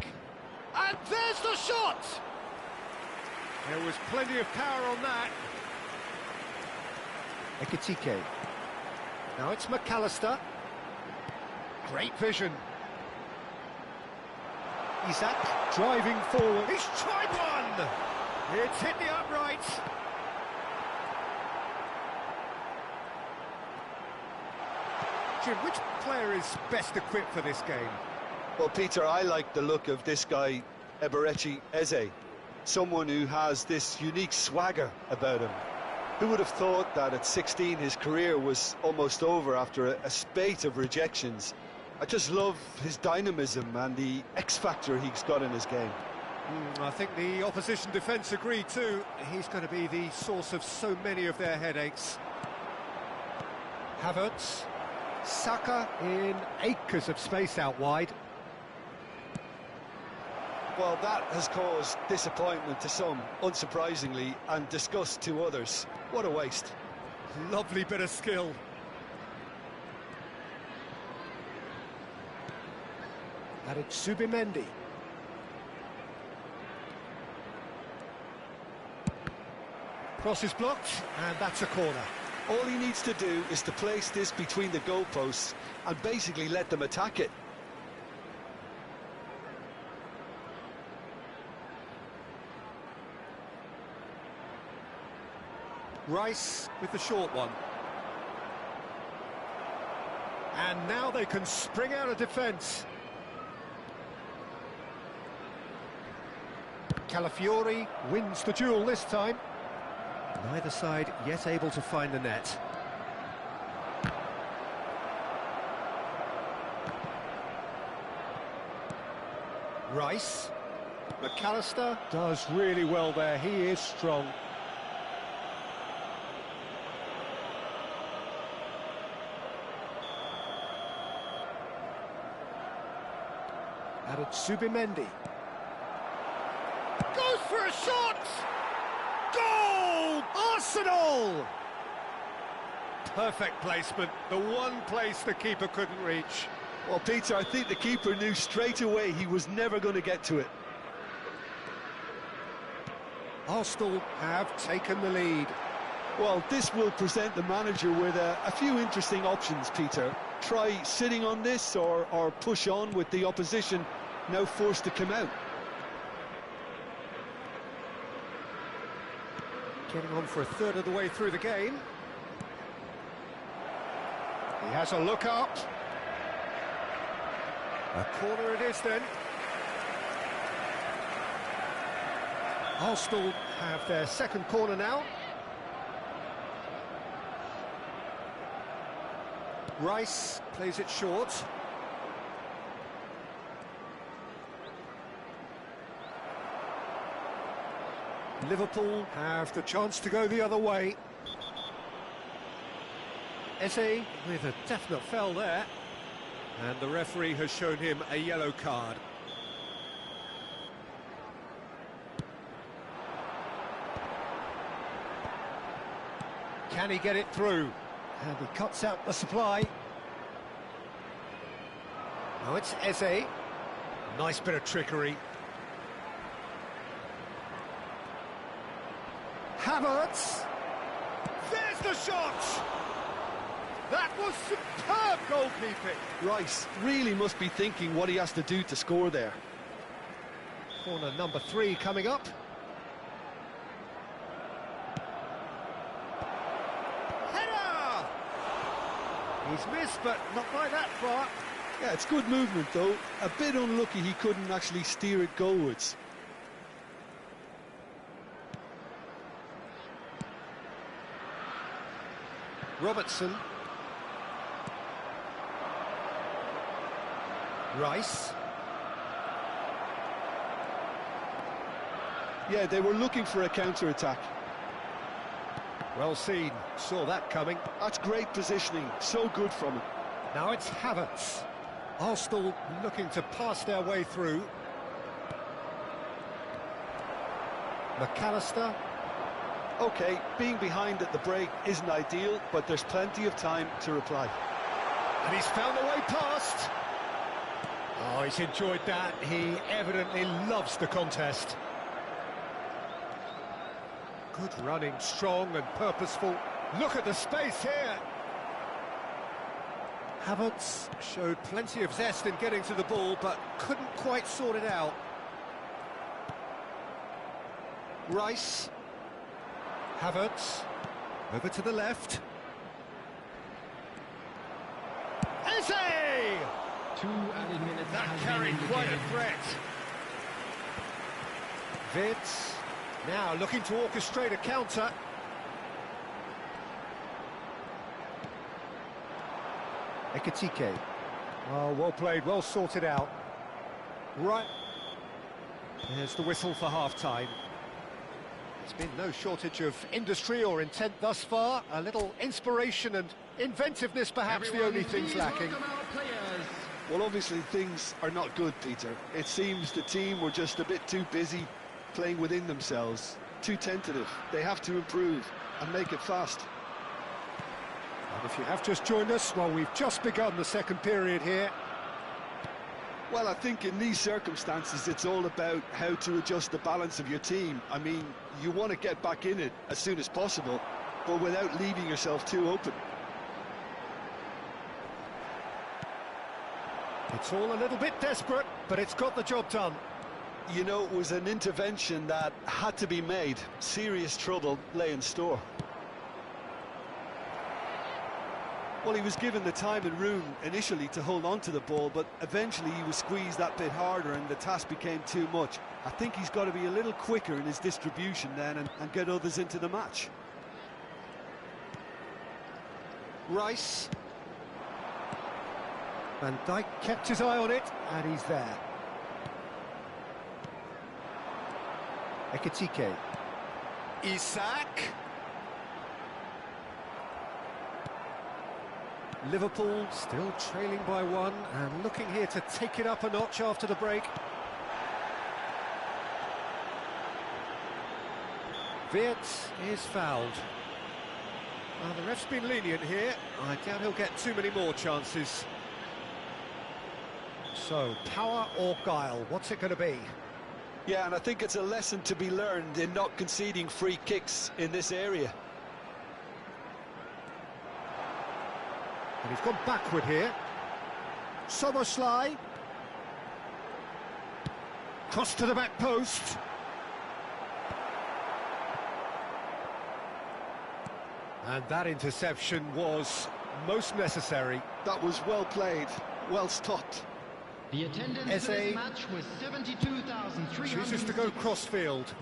And there's the shot! There was plenty of power on that. Ekitike. Now it's McAllister. Great vision. Isak driving forward. He's tried one! It's hit the uprights. Jim, which player is best equipped for this game? Well, Peter, I like the look of this guy, Eberechi Eze. Someone who has this unique swagger about him. Who would have thought that at 16 his career was almost over after a spate of rejections? I just love his dynamism and the X-factor he's got in his game. I think the opposition defence agree too. He's going to be the source of so many of their headaches. Havertz. Saka in acres of space out wide. Well, that has caused disappointment to some, unsurprisingly, and disgust to others. What a waste. Lovely bit of skill. And it's Zubimendi. Cross is blocked, and that's a corner. All he needs to do is to place this between the goalposts and basically let them attack it. Rice with the short one. And now they can spring out of defence. Calafiori wins the duel this time. Neither side yet able to find the net. Rice. McAllister does really well there. He is strong. And it's Zubimendi. Goes for a shot! Goal! Arsenal! Perfect placement, the one place the keeper couldn't reach. Well, Peter, I think the keeper knew straight away he was never going to get to it. Arsenal have taken the lead. Well, this will present the manager with a few interesting options, Peter. Try sitting on this or push on with the opposition now forced to come out. Getting on for a third of the way through the game. He has a look up. A corner it is then. Arsenal have their second corner now. Rice plays it short. Liverpool have the chance to go the other way. Eze with a definite foul there. And the referee has shown him a yellow card. Can he get it through? And he cuts out the supply. Now it's Eze. Nice bit of trickery. Havertz. There's the shot! That was superb goalkeeping. Rice really must be thinking what he has to do to score there. Corner number 3 coming up. Header! He's missed, but not by that far. Yeah, it's good movement, though. A bit unlucky he couldn't actually steer it goalwards. Robertson. Rice. Yeah, they were looking for a counter-attack. Well seen, saw that coming. That's great positioning, so good from him. Now it's Havertz. Arsenal looking to pass their way through. McAllister. Okay, being behind at the break isn't ideal, but there's plenty of time to reply. And he's found a way past. Oh, he's enjoyed that. He evidently loves the contest. Good running, strong and purposeful. Look at the space here. Havertz showed plenty of zest in getting to the ball, but couldn't quite sort it out. Rice. Havertz. Over to the left. Eze! 2 added minutes That has carried been quite a indicated. threat. Vitz. Now looking to orchestrate a counter. Ekitike. Oh, well played, well sorted out. Right. There's the whistle for half-time. There's been no shortage of industry or intent thus far. A little inspiration and inventiveness, perhaps, the only things Please lacking. welcome our players. Well, obviously things are not good, Peter. It seems the team were just a bit too busy playing within themselves, too tentative. They have to improve and make it fast. And if you have just joined us, well, we've just begun the second period here. Well, I think in these circumstances, it's all about how to adjust the balance of your team. I mean, you want to get back in it as soon as possible, but without leaving yourself too open. It's all a little bit desperate, but it's got the job done. You know, it was an intervention that had to be made. Serious trouble lay in store. Well, he was given the time and room initially to hold on to the ball, but eventually he was squeezed that bit harder and the task became too much. I think he's got to be a little quicker in his distribution then and get others into the match. Rice. Van Dijk kept his eye on it, and he's there. Ekitike. Isak. Liverpool still trailing by one and looking here to take it up a notch after the break. Wirtz is fouled. Well, the ref's been lenient here. I doubt he'll get too many more chances. So, power or guile, what's it going to be? Yeah, and I think it's a lesson to be learned in not conceding free kicks in this area. And he's gone backward here. Soboslai. Cross to the back post. And that interception was most necessary. That was well played, well stopped. The attendance Eze for this match was 72,300. chooses to go cross-field.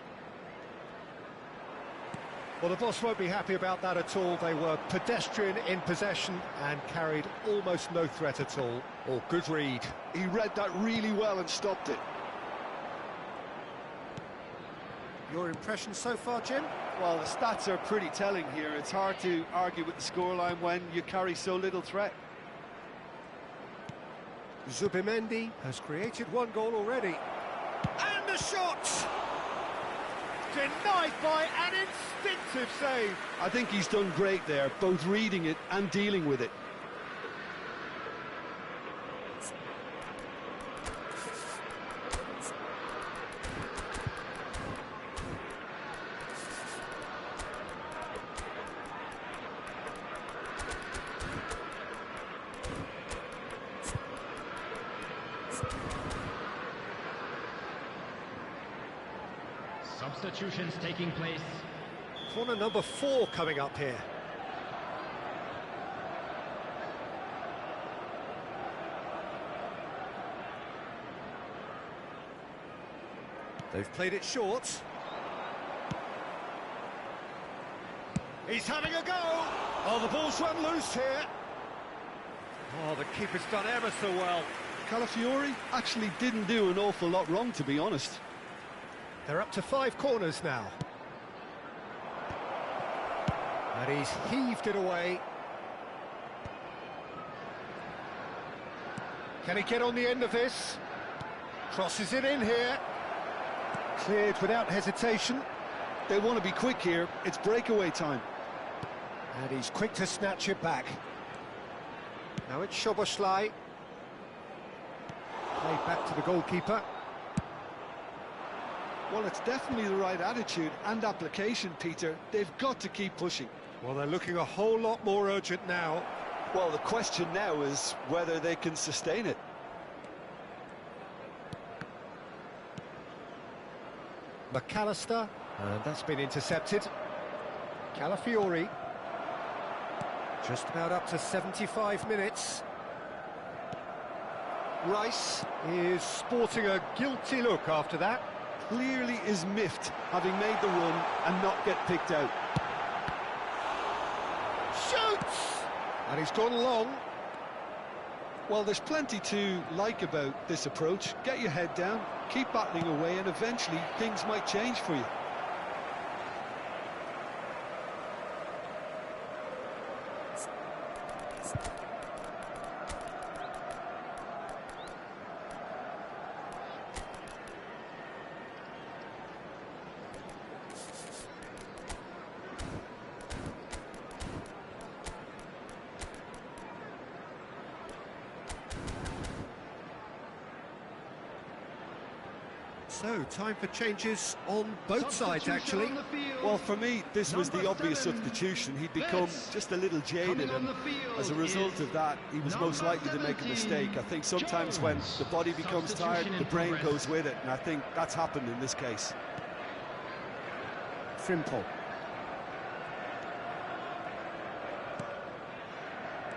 Well, the boss won't be happy about that at all. They were pedestrian in possession and carried almost no threat at all. Oh, good read. He read that really well and stopped it. Your impression so far, Jim? Well, the stats are pretty telling here. It's hard to argue with the scoreline when you carry so little threat. Zubimendi has created one goal already. And the shot! Denied by an instinctive save. I think he's done great there, both reading it and dealing with it. Substitutions taking place. Corner number 4 coming up here. They've played it short. He's having a go! Oh, the ball's run loose here. Oh, the keeper's done ever so well. Calafiori actually didn't do an awful lot wrong, to be honest. They're up to 5 corners now. And he's heaved it away. Can he get on the end of this? Crosses it in here. Cleared without hesitation. They want to be quick here. It's breakaway time. And he's quick to snatch it back. Now it's Szoboszlai. Played back to the goalkeeper. Well, it's definitely the right attitude and application, Peter. They've got to keep pushing. Well, they're looking a whole lot more urgent now. Well, the question now is whether they can sustain it. McAllister, and that's been intercepted. Calafiori. Just about up to 75 minutes. Rice is sporting a guilty look after that. Clearly is miffed, having made the run and not get picked out. Shoots! And he's gone long. Well, there's plenty to like about this approach. Get your head down, keep battling away, and eventually things might change for you. So, time for changes on both sides, actually. Well, for me, this was the obvious substitution. He'd become just a little jaded, and as a result of that, he was most likely to make a mistake. I think sometimes when the body becomes tired, the brain goes with it, and I think that's happened in this case. Frimpong.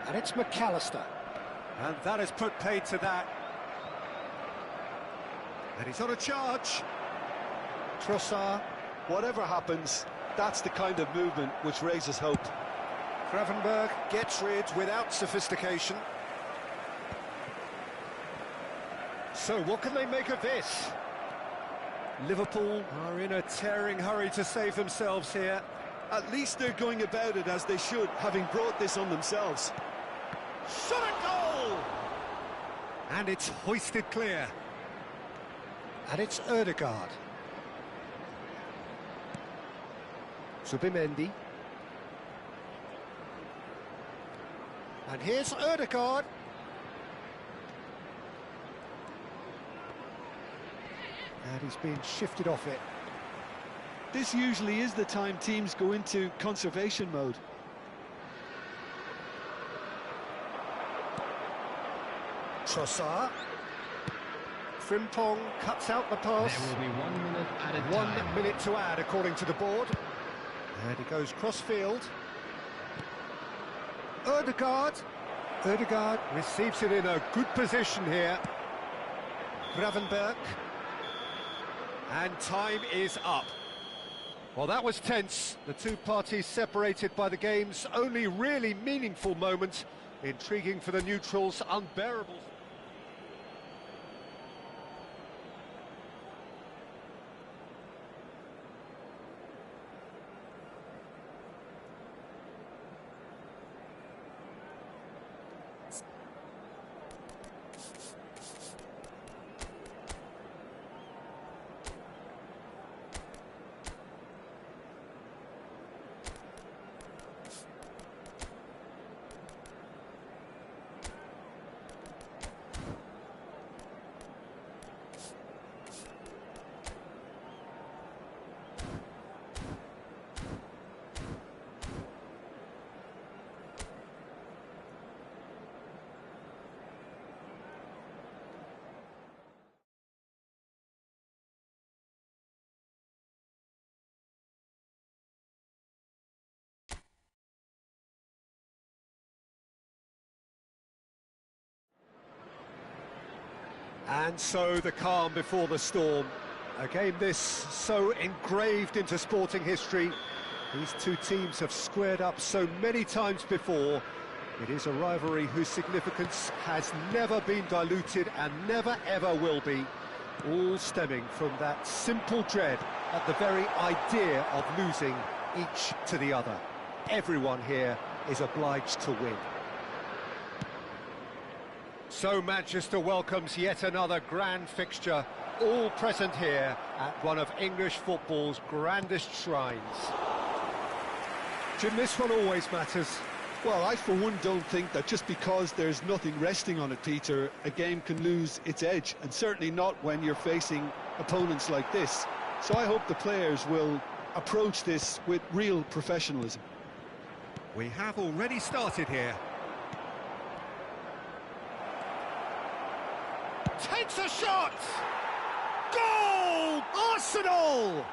And it's McAllister. And that has put paid to that. And he's on a charge. Trossard. Whatever happens, that's the kind of movement which raises hope. Gravenberg gets rid without sophistication. So what can they make of this? Liverpool are in a tearing hurry to save themselves here. At least they're going about it as they should, having brought this on themselves. Shot a goal! And it's hoisted clear. And it's Ødegaard. Zubimendi. And here's Ødegaard. And he's being shifted off it. This usually is the time teams go into conservation mode. Trossard. Frimpong cuts out the pass. There will be 1 minute added time. 1 minute to add, according to the board. And he goes cross-field. Ødegaard. Ødegaard receives it in a good position here. Gravenberg. And time is up. Well, that was tense. The two parties separated by the game's only really meaningful moment. Intriguing for the neutrals, unbearable. And so the calm before the storm. A game this so engraved into sporting history. These two teams have squared up so many times before. It is a rivalry whose significance has never been diluted and never ever will be, all stemming from that simple dread at the very idea of losing each to the other. Everyone here is obliged to win. So Manchester welcomes yet another grand fixture, all present here at one of English football's grandest shrines. Jim, this one always matters. Well, I for one don't think that just because there's nothing resting on it, Peter, a game can lose its edge, and certainly not when you're facing opponents like this. So I hope the players will approach this with real professionalism. We have already started here. Takes a shot! Goal! Arsenal!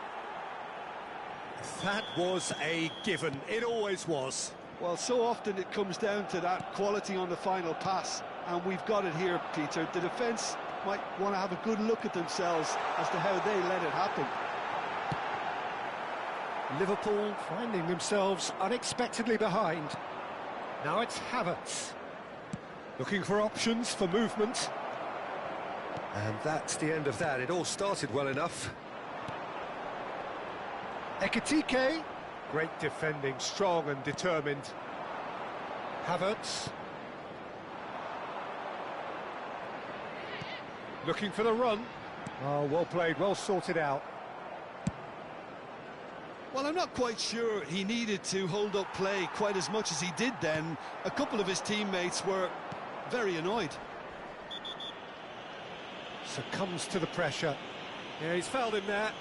That was a given. It always was. Well, so often it comes down to that quality on the final pass, and we've got it here, Peter. The defence might want to have a good look at themselves as to how they let it happen. Liverpool finding themselves unexpectedly behind. Now it's Havertz. Looking for options for movement. And that's the end of that. It all started well enough. Ekitike. Great defending, strong and determined. Havertz. Looking for the run. Oh, well played, well sorted out. Well, I'm not quite sure he needed to hold up play quite as much as he did then. A couple of his teammates were very annoyed. Succumbs to the pressure. Yeah, he's fouled him there.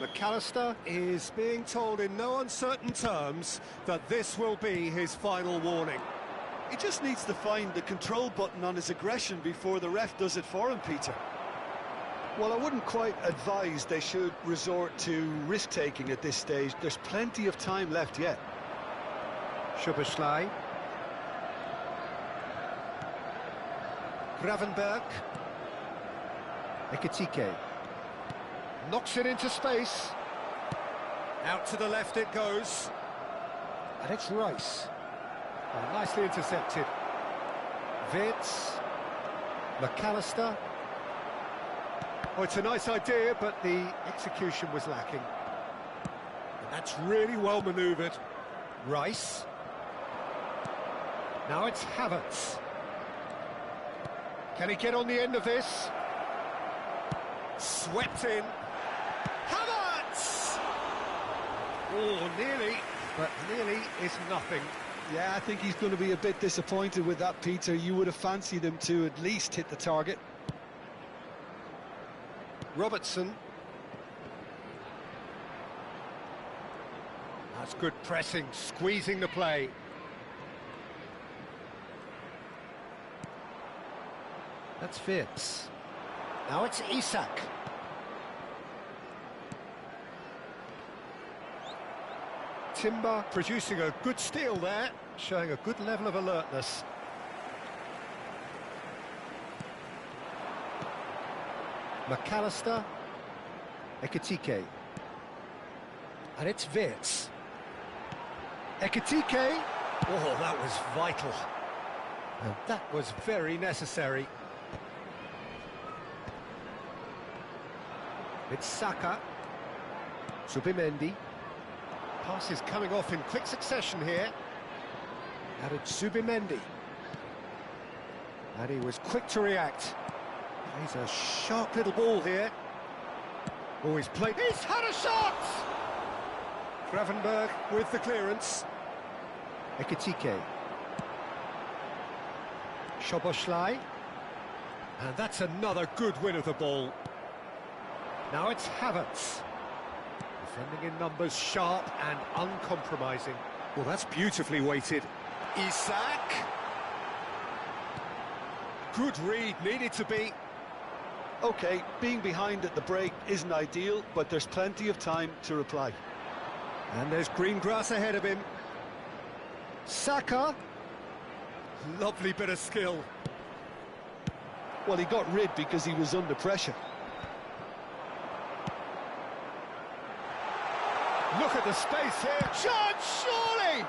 McAllister is being told in no uncertain terms that this will be his final warning. He just needs to find the control button on his aggression before the ref does it for him, Peter. Well, I wouldn't quite advise they should resort to risk-taking at this stage. There's plenty of time left yet. Szoboszlai. Gravenberg. Ekitike. Knocks it into space. Out to the left it goes. And it's Rice. Oh, nicely intercepted. Wirtz. McAllister. Oh, it's a nice idea, but the execution was lacking. And that's really well manoeuvred. Rice. Now it's Havertz. Can he get on the end of this? Swept in. Havertz! Oh, nearly, but nearly is nothing. Yeah, I think he's going to be a bit disappointed with that, Peter. You would have fancied him to at least hit the target. Robertson. That's good pressing, squeezing the play. That's Wirtz. Now it's Isak. Timber producing a good steal there, showing a good level of alertness. McAllister. Ekitike. And it's Wirtz. Ekitike. Oh, that was vital. And that was very necessary. It's Saka. Zubimendi. Passes coming off in quick succession here. And it's Zubimendi. And he was quick to react. Plays a sharp little ball here. Oh, he's played. He's had a shot! Gravenberg with the clearance. Ekitike. Szoboszlai. And that's another good win of the ball. Now it's Havertz. Defending in numbers, sharp and uncompromising. Well, that's beautifully weighted. Isak. Good read, needed to be. OK, being behind at the break isn't ideal, but there's plenty of time to reply. And there's green grass ahead of him. Saka. Lovely bit of skill. Well, he got rid because he was under pressure. Look at the space here. Chance, surely!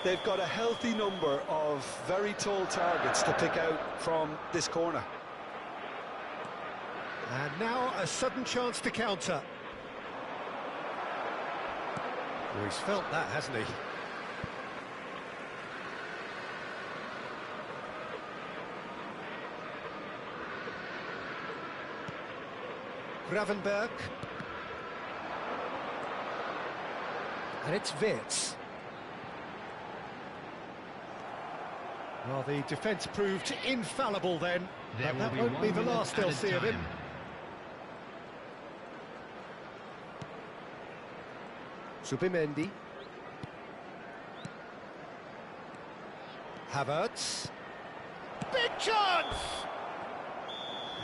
They've got a healthy number of very tall targets to pick out from this corner. And now a sudden chance to counter. Oh, he's felt that, hasn't he? Gravenberg. And it's Wirtz. Well, the defence proved infallible then, but that won't be the last they'll see of him. Zubimendi. Havertz. Big chance!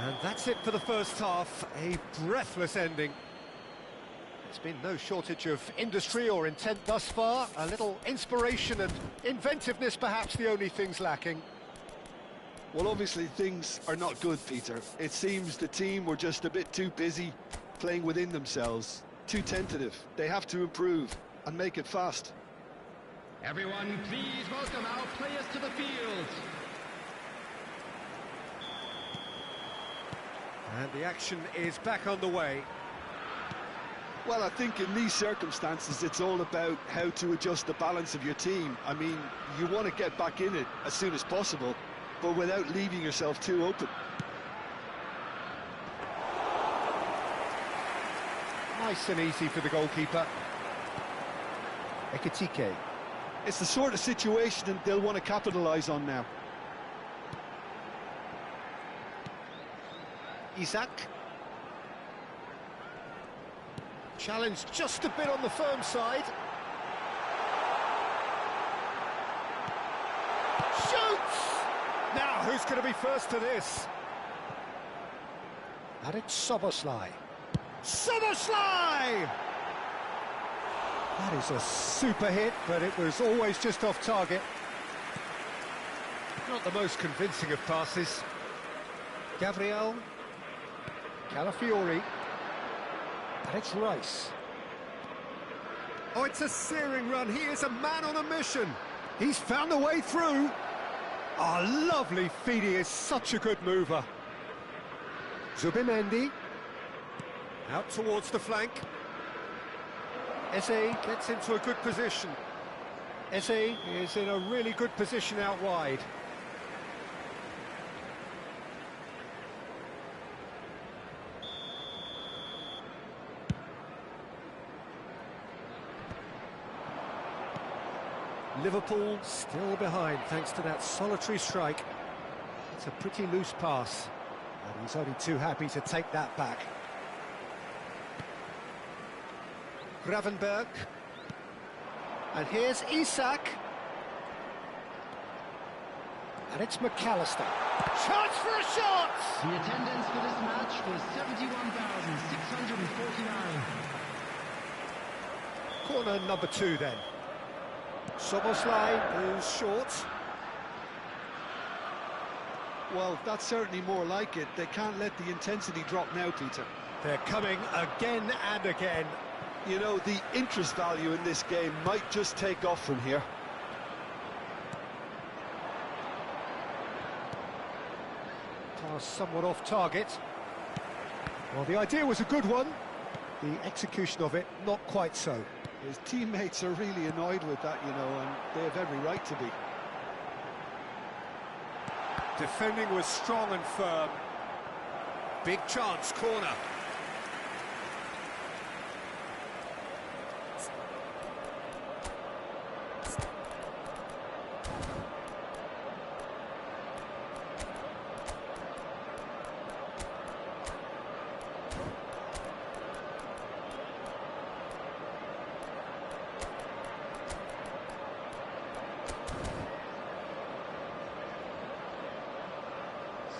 And that's it for the first half, a breathless ending. There's been no shortage of industry or intent thus far. A little inspiration and inventiveness, perhaps the only things lacking. Well, obviously things are not good, Peter. It seems the team were just a bit too busy playing within themselves, too tentative. They have to improve and make it fast. Everyone, please welcome our players to the field. And the action is back on the way. Well, I think in these circumstances, it's all about how to adjust the balance of your team. I mean, you want to get back in it as soon as possible, but without leaving yourself too open. Nice and easy for the goalkeeper. Ekitike. It's the sort of situation that they'll want to capitalise on now. Isak. Challenge just a bit on the firm side. Shoots! Now, who's going to be first to this? And it's Szoboszlai. Szoboszlai! That is a super hit, but it was always just off target. Not the most convincing of passes. Gabriel. Calafiori. And it's Rice. Oh, it's a searing run. He is a man on a mission. He's found a way through. Oh, lovely feet. He is such a good mover. Zubimendi. Out towards the flank. Eze gets into a good position. Eze is in a really good position out wide. Liverpool still behind thanks to that solitary strike. It's a pretty loose pass, and he's only too happy to take that back. Gravenberg. And here's Isak. And it's McAllister. Chance for a shot! The attendance for this match was 71,649. Corner number 2 then. Szoboszlai is short. Well, that's certainly more like it. They can't let the intensity drop now, Peter. They're coming again and again. You know, the interest value in this game might just take off from here. Pass somewhat off target. Well, the idea was a good one. The execution of it, not quite so. His teammates are really annoyed with that, you know, and they have every right to be. Defending was strong and firm. Big chance, corner.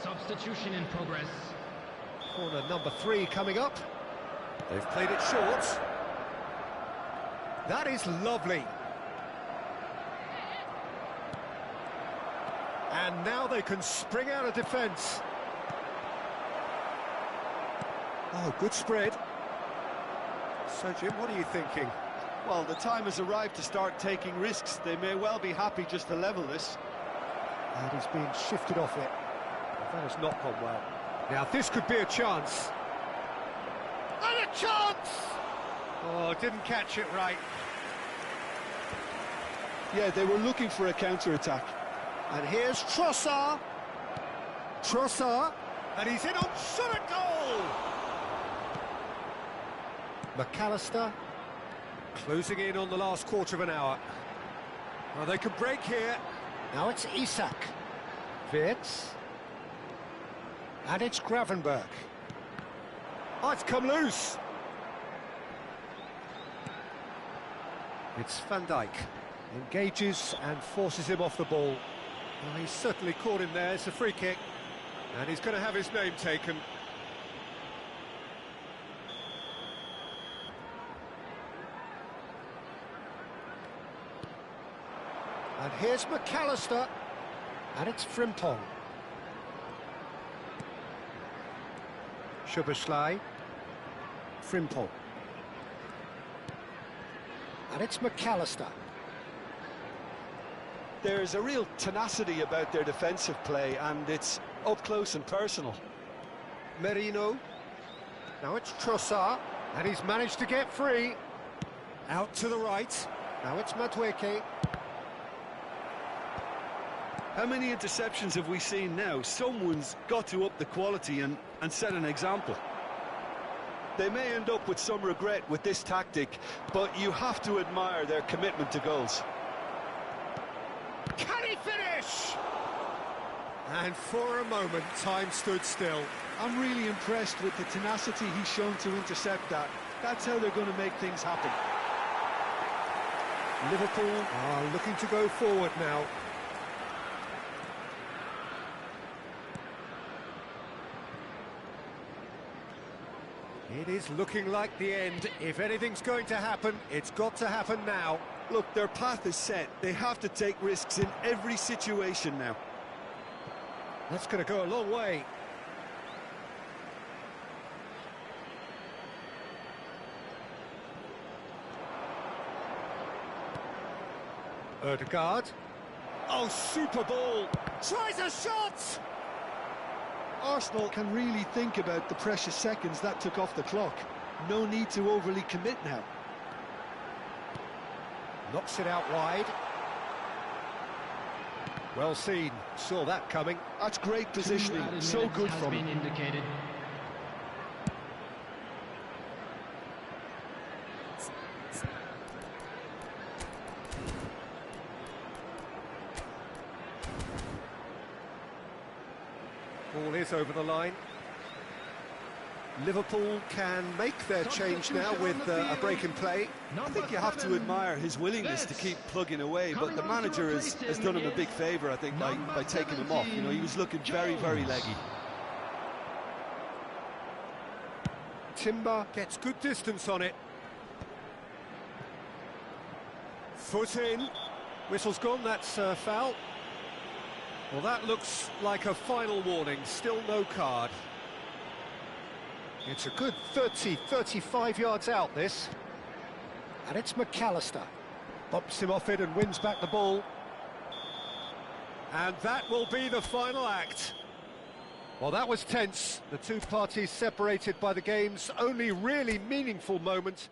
Substitution in progress. Corner number 3 coming up. They've played it short. That is lovely. And now they can spring out of defence. Oh, good spread. So, Jim, what are you thinking? Well, the time has arrived to start taking risks. They may well be happy just to level this. And he's being shifted off it. That has not gone well. Now, this could be a chance. And a chance! Oh, didn't catch it right. Yeah, they were looking for a counter-attack. And here's Trossard. Trossard. And he's in on shot at goal! McAllister. Closing in on the last quarter of an hour. Well, they could break here. Now it's Isak. Wirtz. And it's Gravenberg. Oh, it's come loose. It's Van Dijk. Engages and forces him off the ball. Well, he's certainly caught him there. It's a free kick. And he's going to have his name taken. And here's McAllister. And it's Frimpong. Szoboszlai. Frimpong. And it's McAllister. There's a real tenacity about their defensive play, and it's up close and personal. Merino. Now it's Trossard. And he's managed to get free. Out to the right. Now it's Madueke. How many interceptions have we seen now? Someone's got to up the quality and set an example. They may end up with some regret with this tactic, but you have to admire their commitment to goals. Can he finish? And for a moment, time stood still. I'm really impressed with the tenacity he's shown to intercept that. That's how they're going to make things happen. Liverpool are looking to go forward now. It is looking like the end. If anything's going to happen, it's got to happen now. Look, their path is set. They have to take risks in every situation now. That's going to go a long way. Ødegaard. Oh, super ball. Tries a shot! Arsenal can really think about the precious seconds that took off the clock. No need to overly commit now. Knocks it out wide. Well seen. Saw that coming. That's great positioning. So good from him. Indicated. Ball is over the line. Liverpool can make their change now with a break in play. I think you have to admire his willingness to keep plugging away, but the manager has done him a big favour, I think, by taking him off. You know, he was looking very, very leggy. Timber gets good distance on it. Foot in. Whistle's gone, that's foul. Well, that looks like a final warning, still no card. It's a good 30, 35 yards out, this. And it's McAllister. Bumps him off it and wins back the ball. And that will be the final act. Well, that was tense. The two parties separated by the game's only really meaningful moment.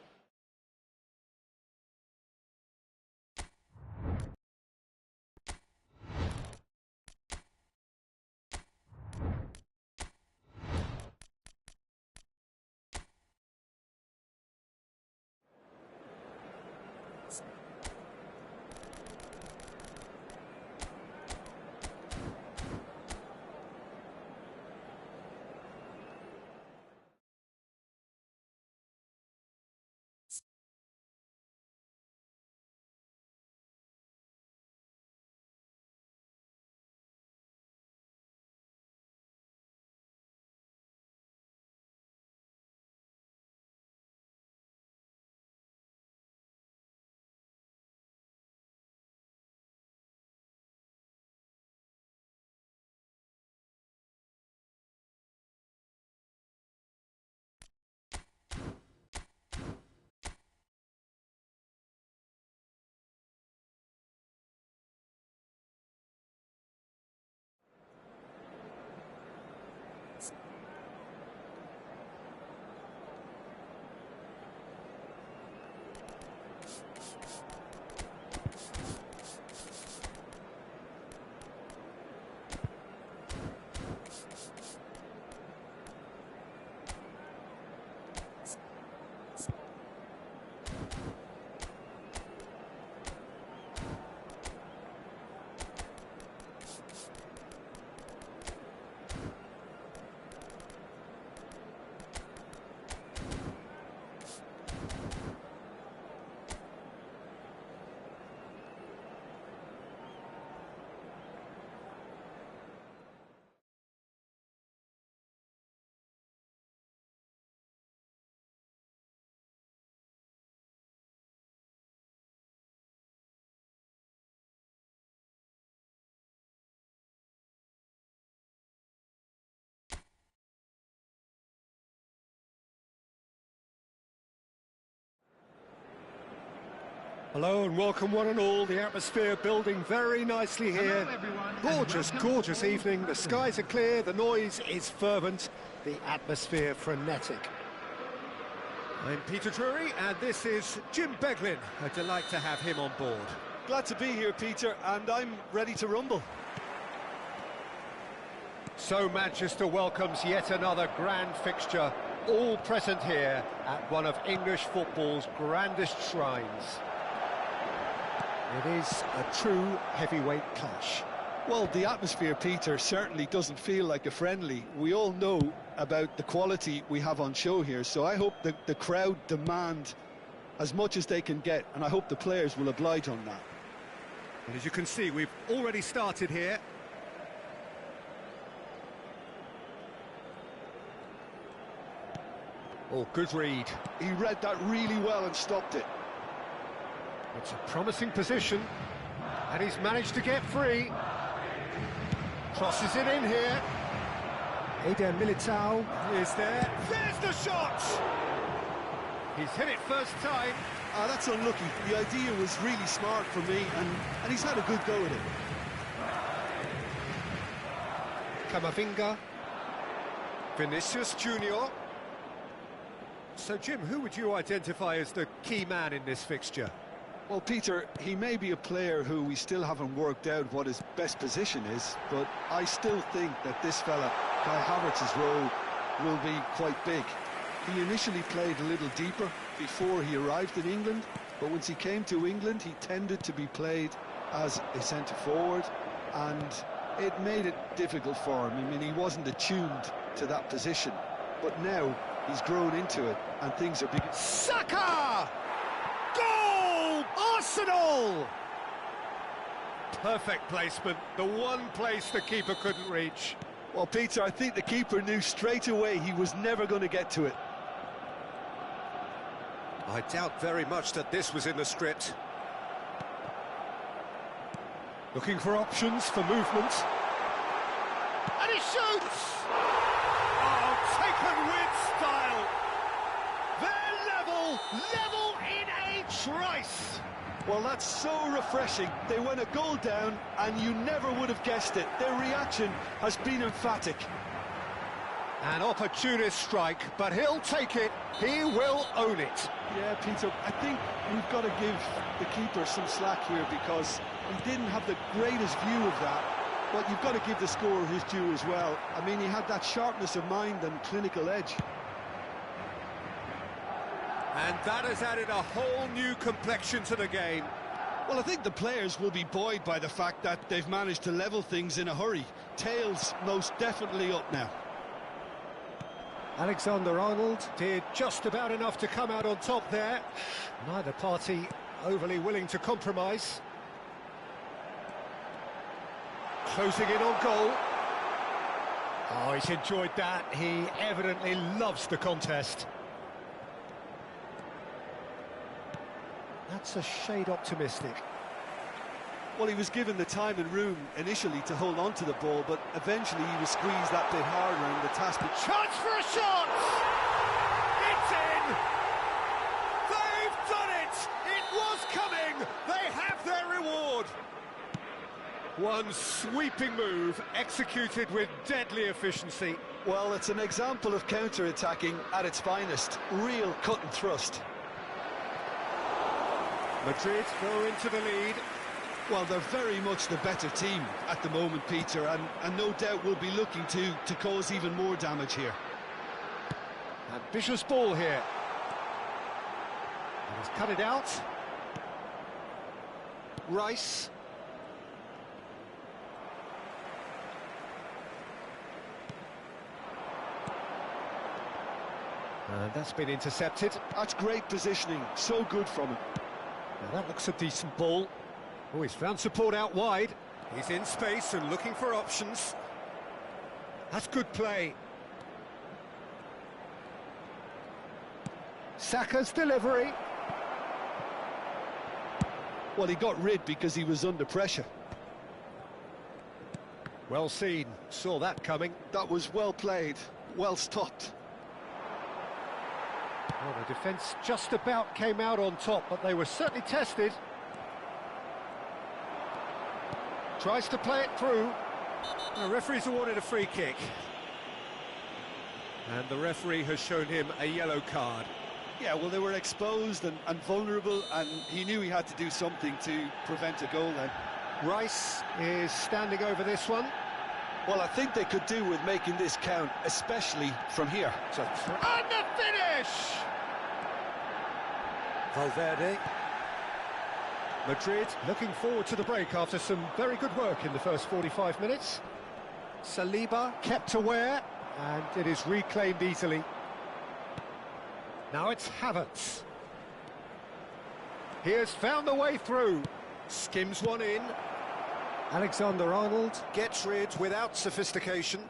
Hello and welcome one and all. The atmosphere building very nicely here. Hello, everyone, and Gorgeous, welcome gorgeous to evening. The skies are clear, the noise is fervent, the atmosphere frenetic. I'm Peter Drury and this is Jim Beglin. A delight to have him on board. Glad to be here, Peter, and I'm ready to rumble. So Manchester welcomes yet another grand fixture, all present here at one of English football's grandest shrines. It is a true heavyweight clash. Well, the atmosphere, Peter, certainly doesn't feel like a friendly. We all know about the quality we have on show here, so I hope that the crowd demand as much as they can get, and I hope the players will oblige on that. And as you can see, we've already started here. Oh, good read. He read that really well and stopped it. It's a promising position, and he's managed to get free. Crosses it in here. Eder Militao is there. There's the shot! He's hit it first time. That's unlucky. The idea was really smart for me, and he's had a good go at it. Camavinga. Vinicius Junior. So, Jim, who would you identify as the key man in this fixture? Well, Peter, he may be a player who we still haven't worked out what his best position is, but I still think that this fella, Kai Havertz's role, will be quite big. He initially played a little deeper before he arrived in England, but once he came to England, he tended to be played as a centre-forward, and it made it difficult for him. I mean, he wasn't attuned to that position, but now he's grown into it, and things are beginning. Saka! Goal! Arsenal! Perfect placement, the one place the keeper couldn't reach. Well, Peter, I think the keeper knew straight away he was never going to get to it. I doubt very much that this was in the script. Looking for options for movement. And he shoots! Oh, taken with style. They're level in a trice. Well, that's so refreshing. They went a goal down, and you never would have guessed it. Their reaction has been emphatic. An opportunist strike, but he'll take it. He will own it. Yeah, Peter, I think we've got to give the keeper some slack here because he didn't have the greatest view of that. But you've got to give the scorer his due as well. I mean, he had that sharpness of mind and clinical edge. And that has added a whole new complexion to the game. Well, I think the players will be buoyed by the fact that they've managed to level things in a hurry. Tails most definitely up now. Alexander-Arnold did just about enough to come out on top there. Neither party overly willing to compromise. Closing in on goal. Oh, he's enjoyed that. He evidently loves the contest. That's a shade optimistic. Well, he was given the time and room initially to hold on to the ball, but eventually he was squeezed that bit harder and the task... Chance for a shot! It's in! They've done it! It was coming! They have their reward! One sweeping move, executed with deadly efficiency. Well, it's an example of counter-attacking at its finest. Real cut and thrust. Madrid go into the lead. Well, they're very much the better team at the moment, Peter, and no doubt will be looking to cause even more damage here. Ambitious ball here. And he's cut it out. Rice. And that's been intercepted. That's great positioning, so good from him. Now that looks a decent ball. Oh, he's found support out wide. He's in space and looking for options. That's good play. Saka's delivery. Well, he got rid because he was under pressure. Well seen. Saw that coming. That was well played, well stopped. Well, the defence just about came out on top, but they were certainly tested. Tries to play it through. The referee's awarded a free kick. And the referee has shown him a yellow card. Yeah, well, they were exposed and vulnerable, and he knew he had to do something to prevent a goal then. Rice is standing over this one. Well, I think they could do with making this count, especially from here. And the finish! Valverde. Madrid looking forward to the break after some very good work in the first 45 minutes. Saliba kept aware, and it is reclaimed easily. Now it's Havertz. He has found the way through. Skims one in. Alexander-Arnold gets rid without sophistication.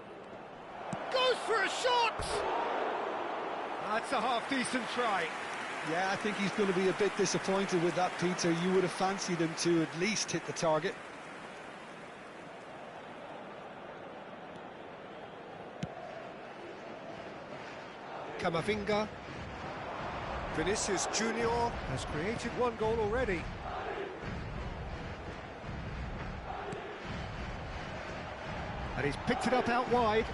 Goes for a shot! That's a half-decent try. Yeah, I think he's going to be a bit disappointed with that, Peter. You would have fancied him to at least hit the target. Camavinga. Vinicius Junior has created one goal already. And he's picked it up out wide.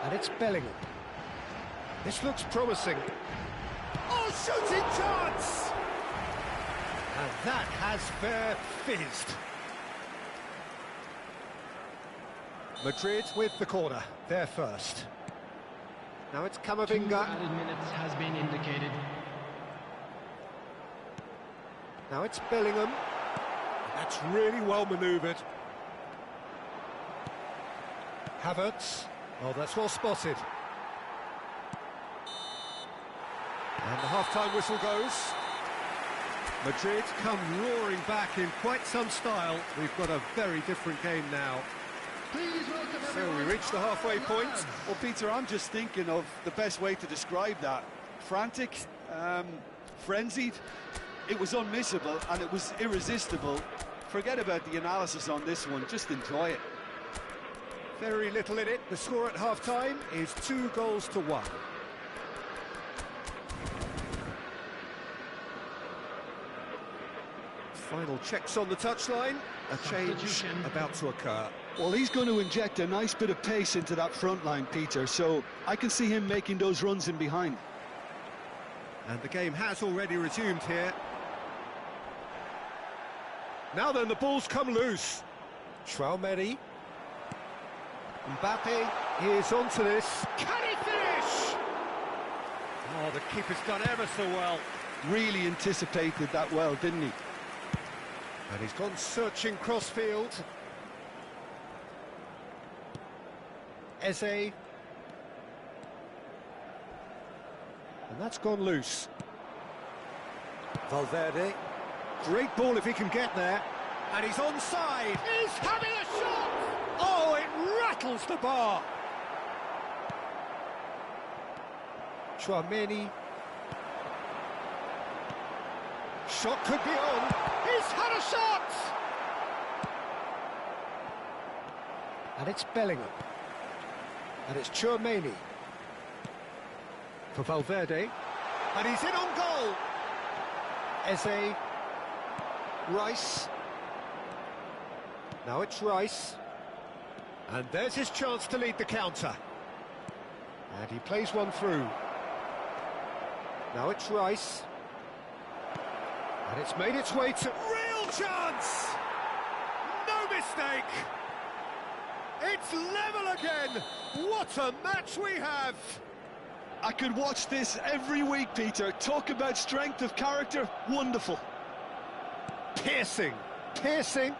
And it's Bellingham. This looks promising. Oh, shooting chance! And that has fair fizzed. Madrid with the corner, they're first. Now it's 2 Camavinga. added minutes has been indicated. Now it's Bellingham. That's really well manoeuvred. Havertz. Oh, that's well spotted. And the half-time whistle goes. Madrid come roaring back in quite some style. We've got a very different game now. Please welcome So everyone. we reach the halfway point. Well, Peter, I'm just thinking of the best way to describe that. Frantic, frenzied. It was unmissable and it was irresistible. Forget about the analysis on this one, just enjoy it. Very little in it. The score at half-time is 2-1. Final checks on the touchline. A change Substitution. about to occur. Well, he's going to inject a nice bit of pace into that front line, Peter, so I can see him making those runs in behind. And the game has already resumed here. Now then, the ball's come loose. Traoré. Mbappe is onto this. Can he finish? Oh, the keeper's done ever so well. Really anticipated that well, didn't he? And he's gone searching crossfield. Eze. And that's gone loose. Valverde. Great ball if he can get there. And he's onside. He's having a shot! Oh, it rattles the bar. Chouameni. Shot could be on. He's had a shot! And it's Bellingham. And it's Chouameni. For Valverde. And he's in on goal. Eze. Rice. Now it's Rice. And there's his chance to lead the counter. And he plays one through. Now it's Rice. And it's made its way to... Real chance! No mistake! It's level again! What a match we have! I could watch this every week, Peter. Talk about strength of character, wonderful. Piercing,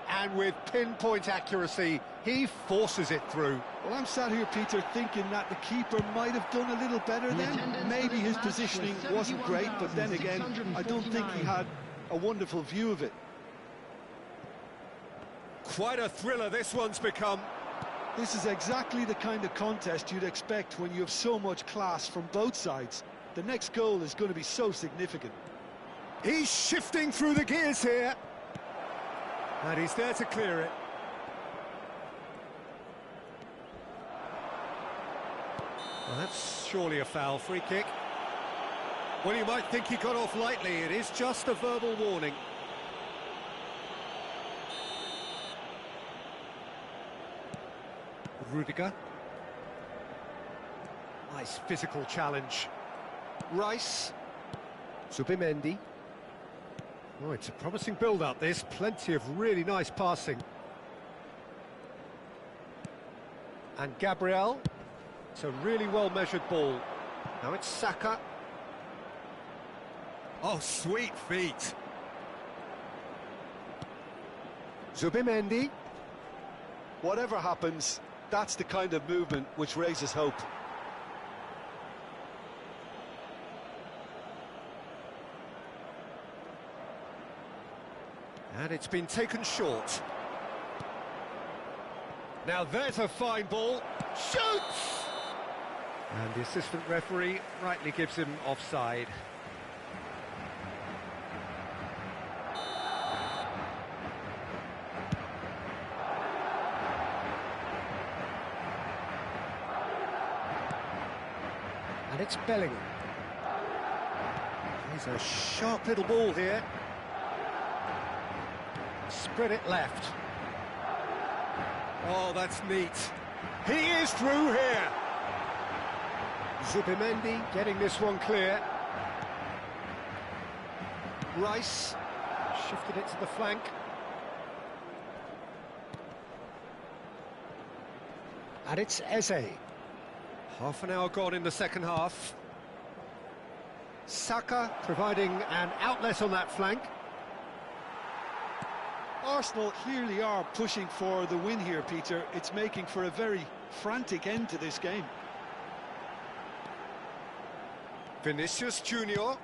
and with pinpoint accuracy, he forces it through. Well, I'm sat here, Peter, thinking that the keeper might have done a little better then. Maybe his positioning wasn't great, but then again, I don't think he had a wonderful view of it. Quite a thriller this one's become. This is exactly the kind of contest you'd expect when you have so much class from both sides. The next goal is going to be so significant. He's shifting through the gears here. And he's there to clear it. Well, that's surely a foul. Free kick. Well, you might think he got off lightly. It is just a verbal warning. Rudiger. Nice physical challenge. Rice. Zubimendi. Oh, it's a promising build-up, this. Plenty of really nice passing. And Gabriel. It's a really well-measured ball. Now it's Saka. Oh, sweet feet. Zubimendi. Whatever happens, that's the kind of movement which raises hope. And it's been taken short. Now there's a fine ball. Shoots! And the assistant referee rightly gives him offside. And it's Bellingham. He's a sharp little ball here. Spread it left. Oh, that's neat. He is through here. Zubimendi getting this one clear. Rice shifted it to the flank. And it's Eze. Half an hour gone in the second half. Saka providing an outlet on that flank. Arsenal clearly are pushing for the win here, Peter. It's making for a very frantic end to this game. Vinicius Junior.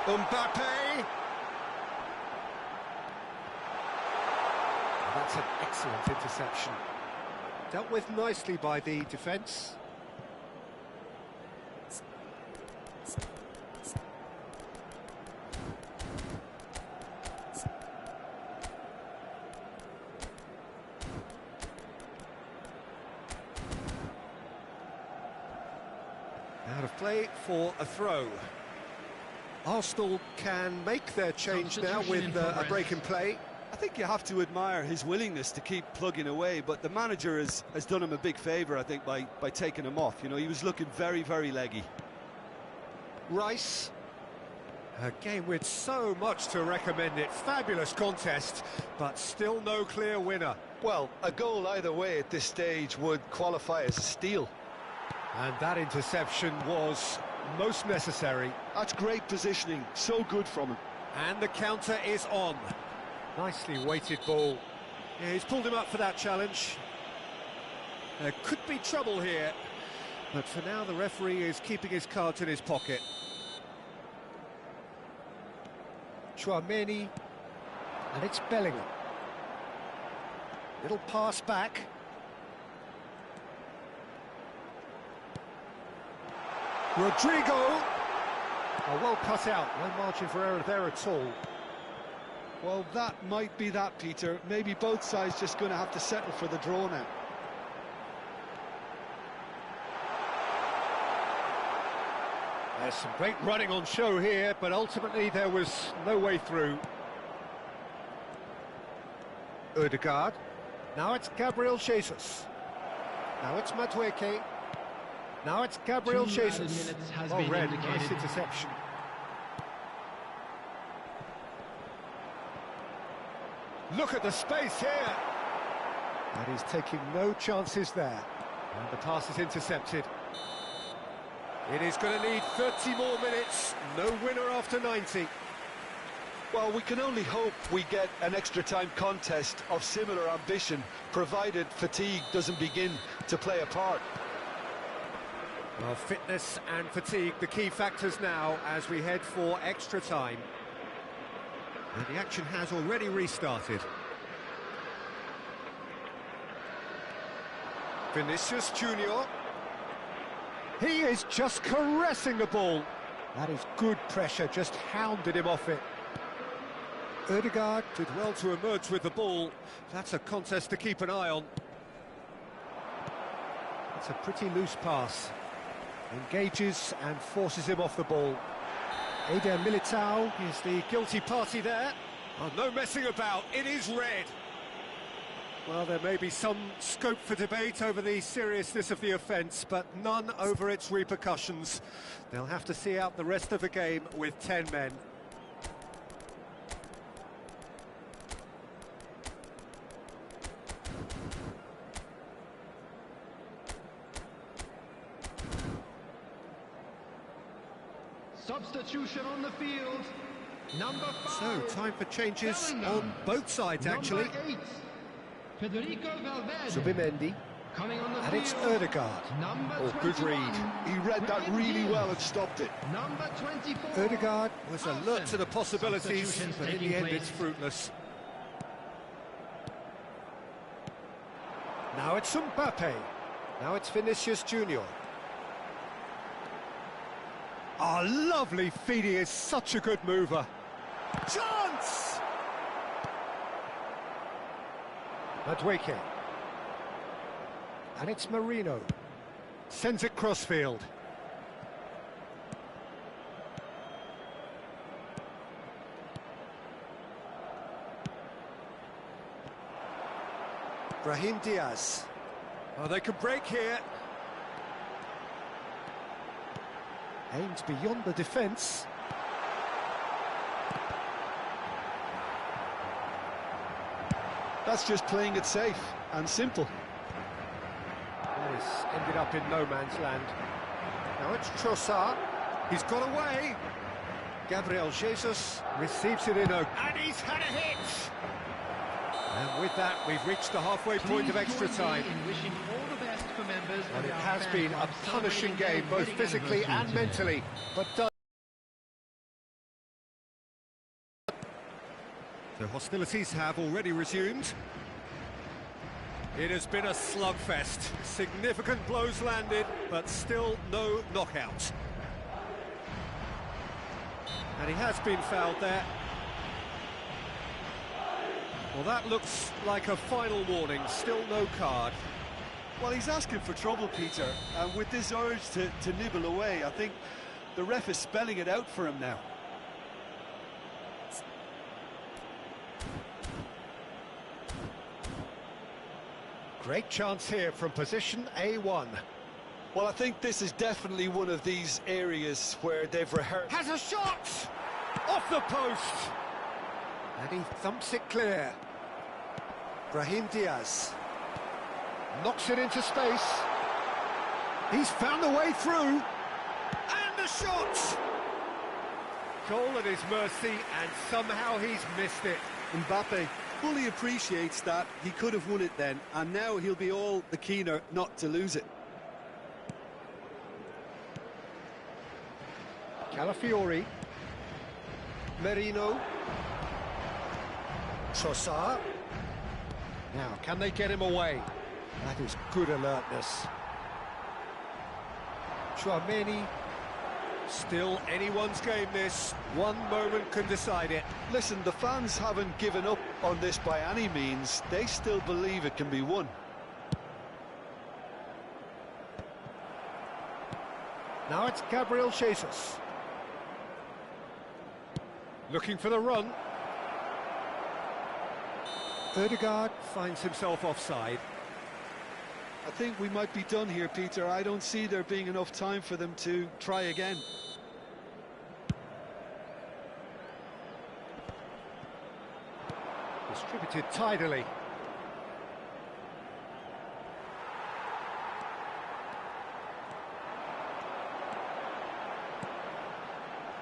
Mbappe. That's an excellent interception. Dealt with nicely by the defence. Out of play for a throw. Arsenal can make their change now with a break in play. I think you have to admire his willingness to keep plugging away, but the manager has done him a big favour, I think, by taking him off. You know, he was looking very, very leggy. Rice. A game with so much to recommend it. Fabulous contest, but still no clear winner. Well, a goal either way at this stage would qualify as a steal. And that interception was most necessary. That's great positioning, so good from him. And the counter is on. Nicely weighted ball. Yeah, he's pulled him up for that challenge. There could be trouble here, but for now the referee is keeping his cards in his pocket. Chouameni, and it's Bellingham. Little pass back. Rodrigo. Oh, well cut out. No margin for error there at all. Well, that might be that, Peter. Maybe both sides just going to have to settle for the draw now. There's some great running on show here, but ultimately there was no way through. Odegaard. Now it's Gabriel Jesus. Now it's Madueke. Now it's Gabriel Jesus. Well read, nice interception. Look at the space here. And he's taking no chances there. And the pass is intercepted. It is going to need 30 more minutes. No winner after 90. Well, we can only hope we get an extra time contest of similar ambition, provided fatigue doesn't begin to play a part. Well, fitness and fatigue, the key factors now as we head for extra time. And the action has already restarted. Vinicius Junior. He is just caressing the ball. That is good pressure, just hounded him off it. Odegaard did well to emerge with the ball. That's a contest to keep an eye on. It's a pretty loose pass. Engages and forces him off the ball. Eder Militao is the guilty party there. Oh, no messing about, it is red. Well, there may be some scope for debate over the seriousness of the offence, but none over its repercussions. They'll have to see out the rest of the game with 10 men. Substitution on the field. Number 5. So, time for changes Bellingham. on both sides, actually. Number 8. Federico Valverde. Zubimendi. Coming on the And field. it's Ødegaard. Number Oh, good 21. read. He read that really well and stopped it. Number 24. Ødegaard was alert to the possibilities, Substitutions but in taking the end place. it's fruitless. Now it's Mbappe. Now it's Vinicius Junior. Oh, lovely feed, he is such a good mover. Chance! Madueke. And it's Marino. Sends it crossfield. Brahim Diaz. Oh, they could break here. Aims beyond the defence. That's just playing it safe and simple. This ended up in no man's land. Now it's Trossard. He's got away. Gabriel Jesus receives it in a... And he's had a hit! And with that, we've reached the halfway point of extra time. In wishing all the best for members And of it our has fan been club a punishing celebrating game, their both wedding physically and anniversary mentally. But the hostilities have already resumed. It has been a slugfest. Significant blows landed, but still no knockout. And he has been fouled there. Well, that looks like a final warning, still no card. Well, he's asking for trouble, Peter, and with this urge to nibble away, I think the ref is spelling it out for him now. Great chance here from position A1. Well, I think this is definitely one of these areas where they've rehearsed. Has a shot! Off the post! And he thumps it clear. Brahim Diaz. Knocks it into space. He's found a way through. And the shot! Goal at his mercy, and somehow he's missed it. Mbappe fully appreciates that he could have won it then, and now he'll be all the keener not to lose it. Calafiori. Merino. Trossard. Now, can they get him away? That is good alertness. Chouameni. Still anyone's game, this. One moment can decide it. Listen, the fans haven't given up on this by any means. They still believe it can be won. Now it's Gabriel Jesus. Looking for the run. Ødegaard finds himself offside. I think we might be done here, Peter. I don't see there being enough time for them to try again. Distributed tidily.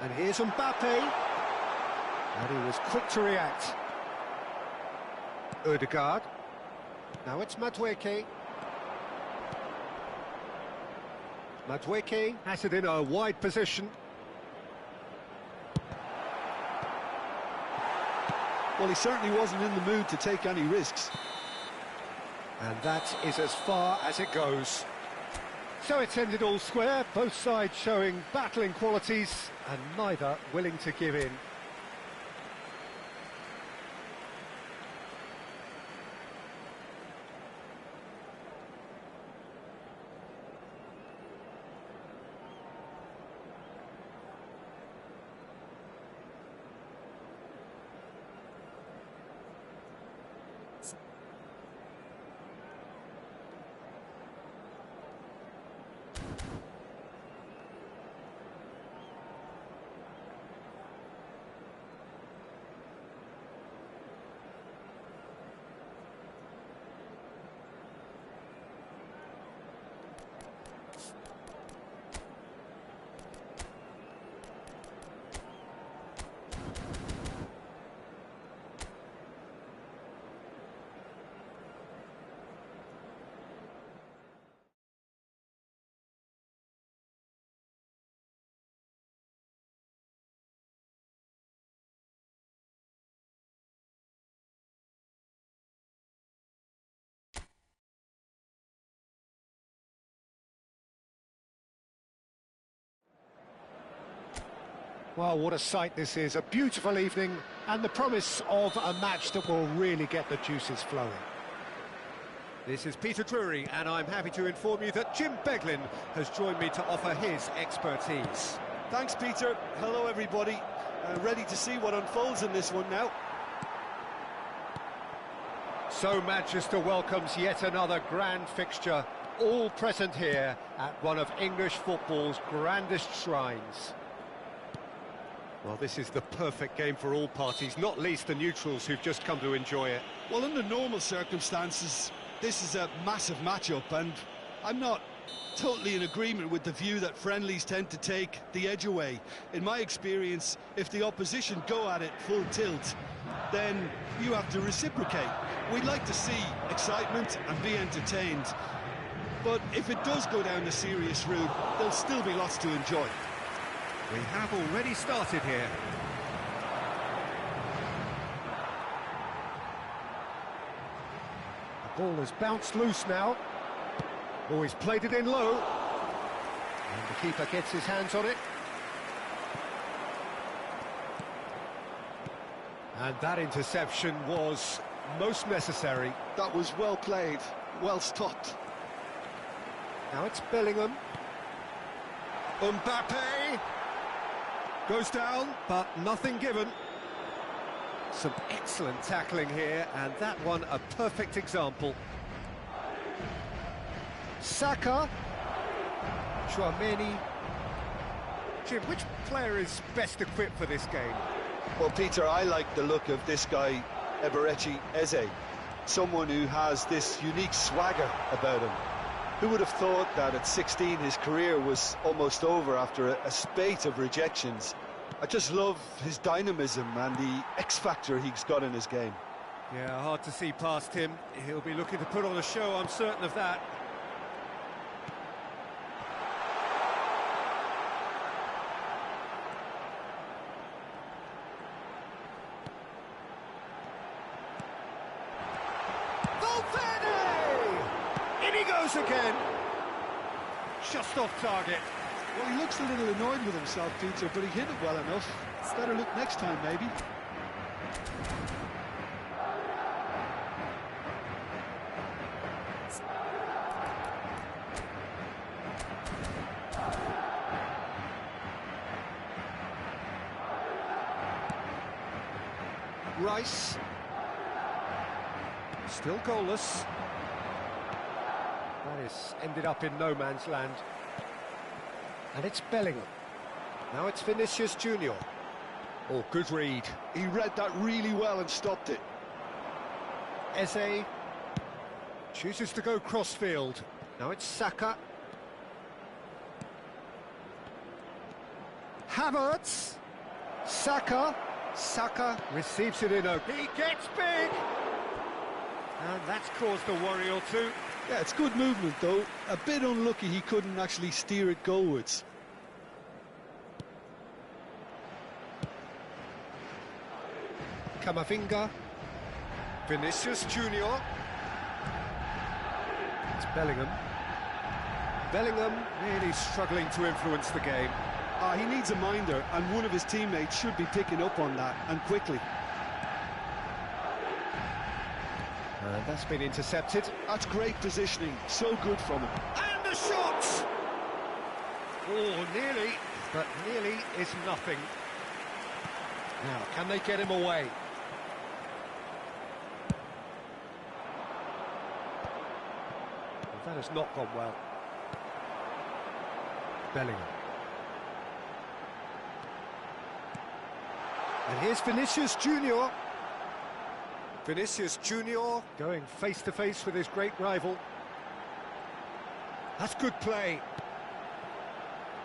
And here's Mbappe. And he was quick to react. Ødegaard. Now it's Madueke. Madueke has it in a wide position. Well, he certainly wasn't in the mood to take any risks. And that is as far as it goes. So it's ended all square, both sides showing battling qualities and neither willing to give in. Well, what a sight this is, a beautiful evening, and the promise of a match that will really get the juices flowing. This is Peter Drury, and I'm happy to inform you that Jim Beglin has joined me to offer his expertise. Thanks, Peter. Hello, everybody. Ready to see what unfolds in this one now. So Manchester welcomes yet another grand fixture, all present here at one of English football's grandest shrines. Well, this is the perfect game for all parties, not least the neutrals who've just come to enjoy it. Well, under normal circumstances, this is a massive matchup, and I'm not totally in agreement with the view that friendlies tend to take the edge away. In my experience, if the opposition go at it full tilt, then you have to reciprocate. We'd like to see excitement and be entertained, but if it does go down the serious route, there'll still be lots to enjoy. We have already started here. The ball has bounced loose now. Oh, he's played it in low. And the keeper gets his hands on it. And that interception was most necessary. That was well played, well stopped. Now it's Bellingham. Mbappe goes down, but nothing given. Some excellent tackling here, and that one a perfect example. Saka, Chouameni. Jim, which player is best equipped for this game? Well, Peter, I like the look of this guy, Eberechi Eze. Someone who has this unique swagger about him. Who would have thought that at 16 his career was almost over after a spate of rejections? I just love his dynamism and the X-factor he's got in his game. Yeah, hard to see past him. He'll be looking to put on a show, I'm certain of that. Again, just off target. Well, he looks a little annoyed with himself, Peter, but he hit it well enough. Better look next time, maybe. Rice, still goalless. That is ended up in no man's land. And it's Bellingham. Now it's Vinicius Junior. Oh, good read. He read that really well and stopped it. Eze chooses to go crossfield. Now it's Saka. Havertz. Saka. Saka receives it in. He gets big. And that's caused a worry or two. Yeah, it's good movement, though. A bit unlucky he couldn't actually steer it goalwards. Camavinga. Vinicius Junior. It's Bellingham. Bellingham really struggling to influence the game. He needs a minder, and one of his teammates should be picking up on that, and quickly. That's been intercepted. That's great positioning, so good from him. And the shot! Oh, nearly, but nearly is nothing. Now, can they get him away? Well, that has not gone well. Bellingham. And here's Vinicius Junior. Vinicius Junior going face-to-face with his great rival. That's good play.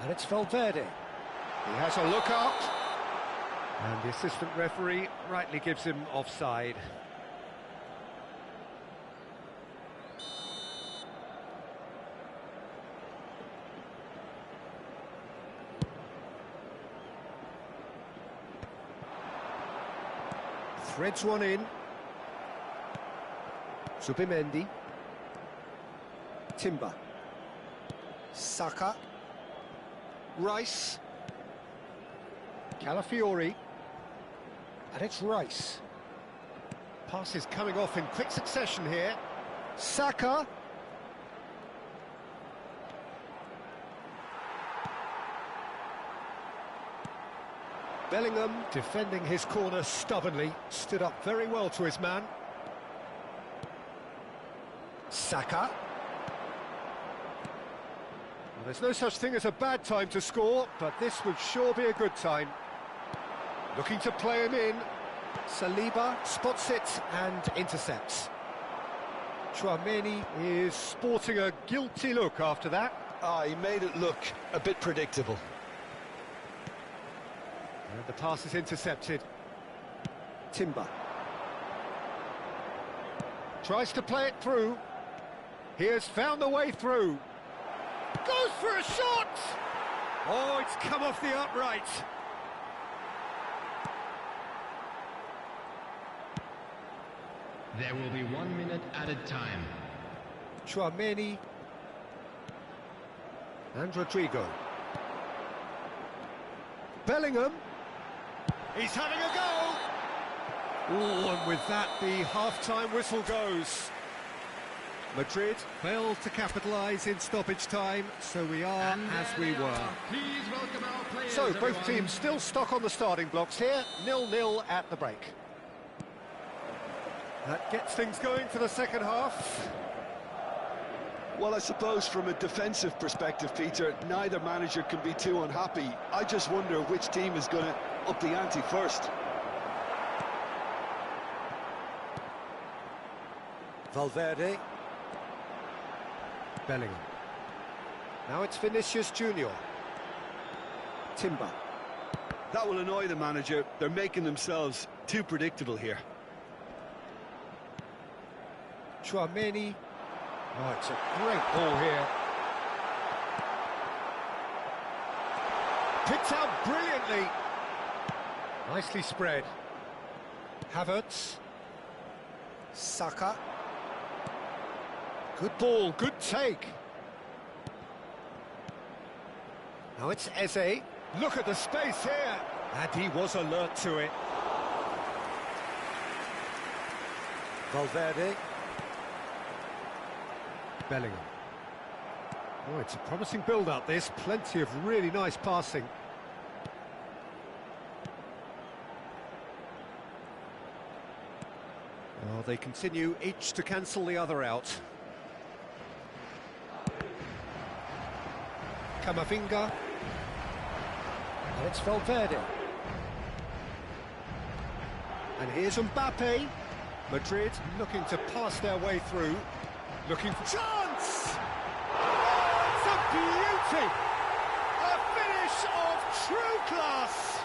And it's Valverde. He has a look up. And the assistant referee rightly gives him offside. Threads one in. Zubimendi. Timber. Saka. Rice. Calafiori. And it's Rice. Passes coming off in quick succession here. Saka. Bellingham defending his corner stubbornly, stood up very well to his man. Saka. Well, there's no such thing as a bad time to score, but this would sure be a good time. Looking to play him in. Saliba spots it and intercepts. Tchouaméni is sporting a guilty look after that. He made it look a bit predictable. And the pass is intercepted. Timber. Tries to play it through. He has found the way through. Goes for a shot! Oh, it's come off the upright. There will be 1 minute added time. Tchouaméni. And Rodrigo. Bellingham. He's having a go! Ooh, and with that, the half-time whistle goes. Madrid failed to capitalise in stoppage time, so we are as we were. Please welcome our players, So, both everyone. teams still stuck on the starting blocks here, 0-0 at the break. That gets things going for the second half. Well, I suppose from a defensive perspective, Peter, neither manager can be too unhappy. I just wonder which team is going to up the ante first. Valverde. Bellingham. Now it's Vinicius Junior. Timber. That will annoy the manager. They're making themselves too predictable here. Tchouaméni. Oh, it's a great ball here. Picked out brilliantly. Nicely spread. Havertz. Saka. Good ball, good take. Now it's Eze. Look at the space here. And he was alert to it. Valverde. Bellingham. Oh, it's a promising build-up, this. Plenty of really nice passing. Oh, they continue each to cancel the other out. Camavinga. And it's Valverde. And here's Mbappe. Madrid looking to pass their way through. Looking for chance! It's a beauty! A finish of true class!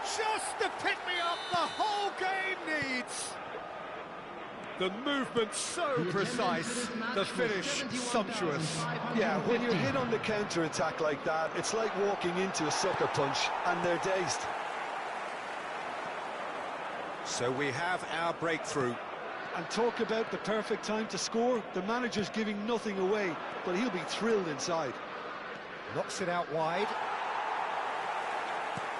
Just the pick-me-up the whole game needs! The movement so precise, the finish sumptuous. Yeah, when you're hit on the counter-attack like that, it's like walking into a sucker punch, and they're dazed. So we have our breakthrough. And talk about the perfect time to score. The manager's giving nothing away, but he'll be thrilled inside. Knocks it out wide.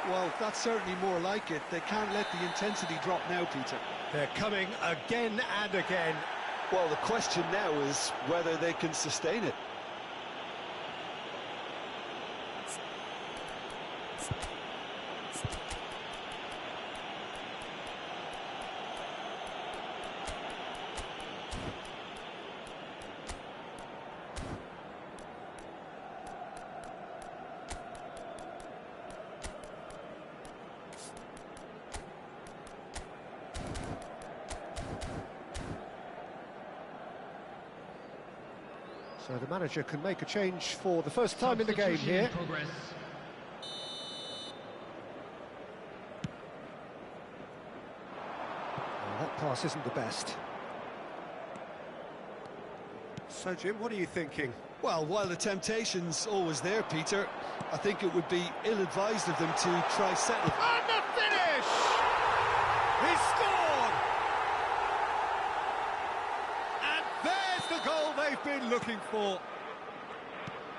Well, that's certainly more like it. They can't let the intensity drop now, Peter. They're coming again and again. Well, the question now is whether they can sustain it. So the manager can make a change for the first time in the game here. Progress. Well, that pass isn't the best. So, Jim, what are you thinking? Well, while the temptation's always there, Peter, I think it would be ill-advised of them to try settle. And the finish! He scored! And there's the goal they've been looking for.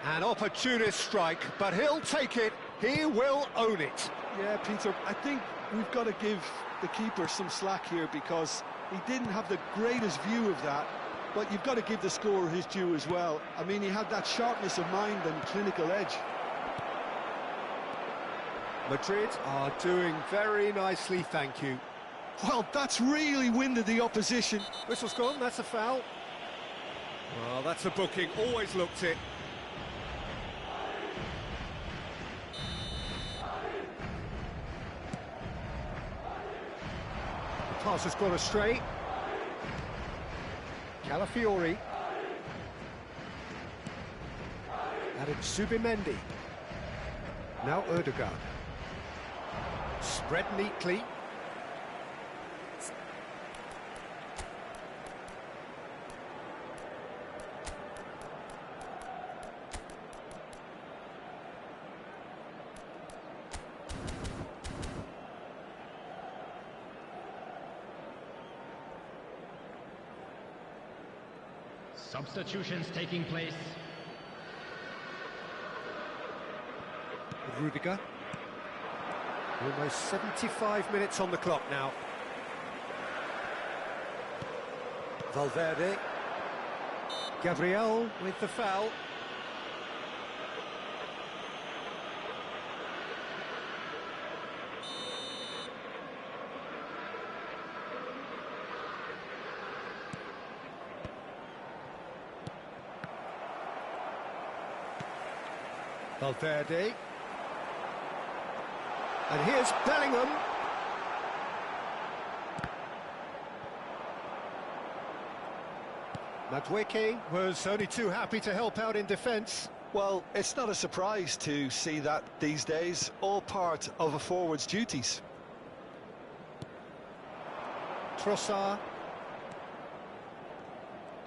An opportunist strike, but he'll take it. He will own it. Yeah, Peter, I think we've got to give the keeper some slack here because he didn't have the greatest view of that, but you've got to give the scorer his due as well. I mean, he had that sharpness of mind and clinical edge. Madrid are doing very nicely, thank you. Well, that's really winded the opposition. Whistle's gone, that's a foul. Well, that's a booking, always looked it. The pass has gone astray. Calafiori. And it's Zubimendi. Now Ødegaard. Spread neatly. Substitutions taking place. Rudiger. Almost 75 minutes on the clock now. Valverde. Gabriel with the foul. Valverde. And here's Bellingham. Madueke was only too happy to help out in defence. Well, it's not a surprise to see that these days, all part of a forward's duties. Trossard.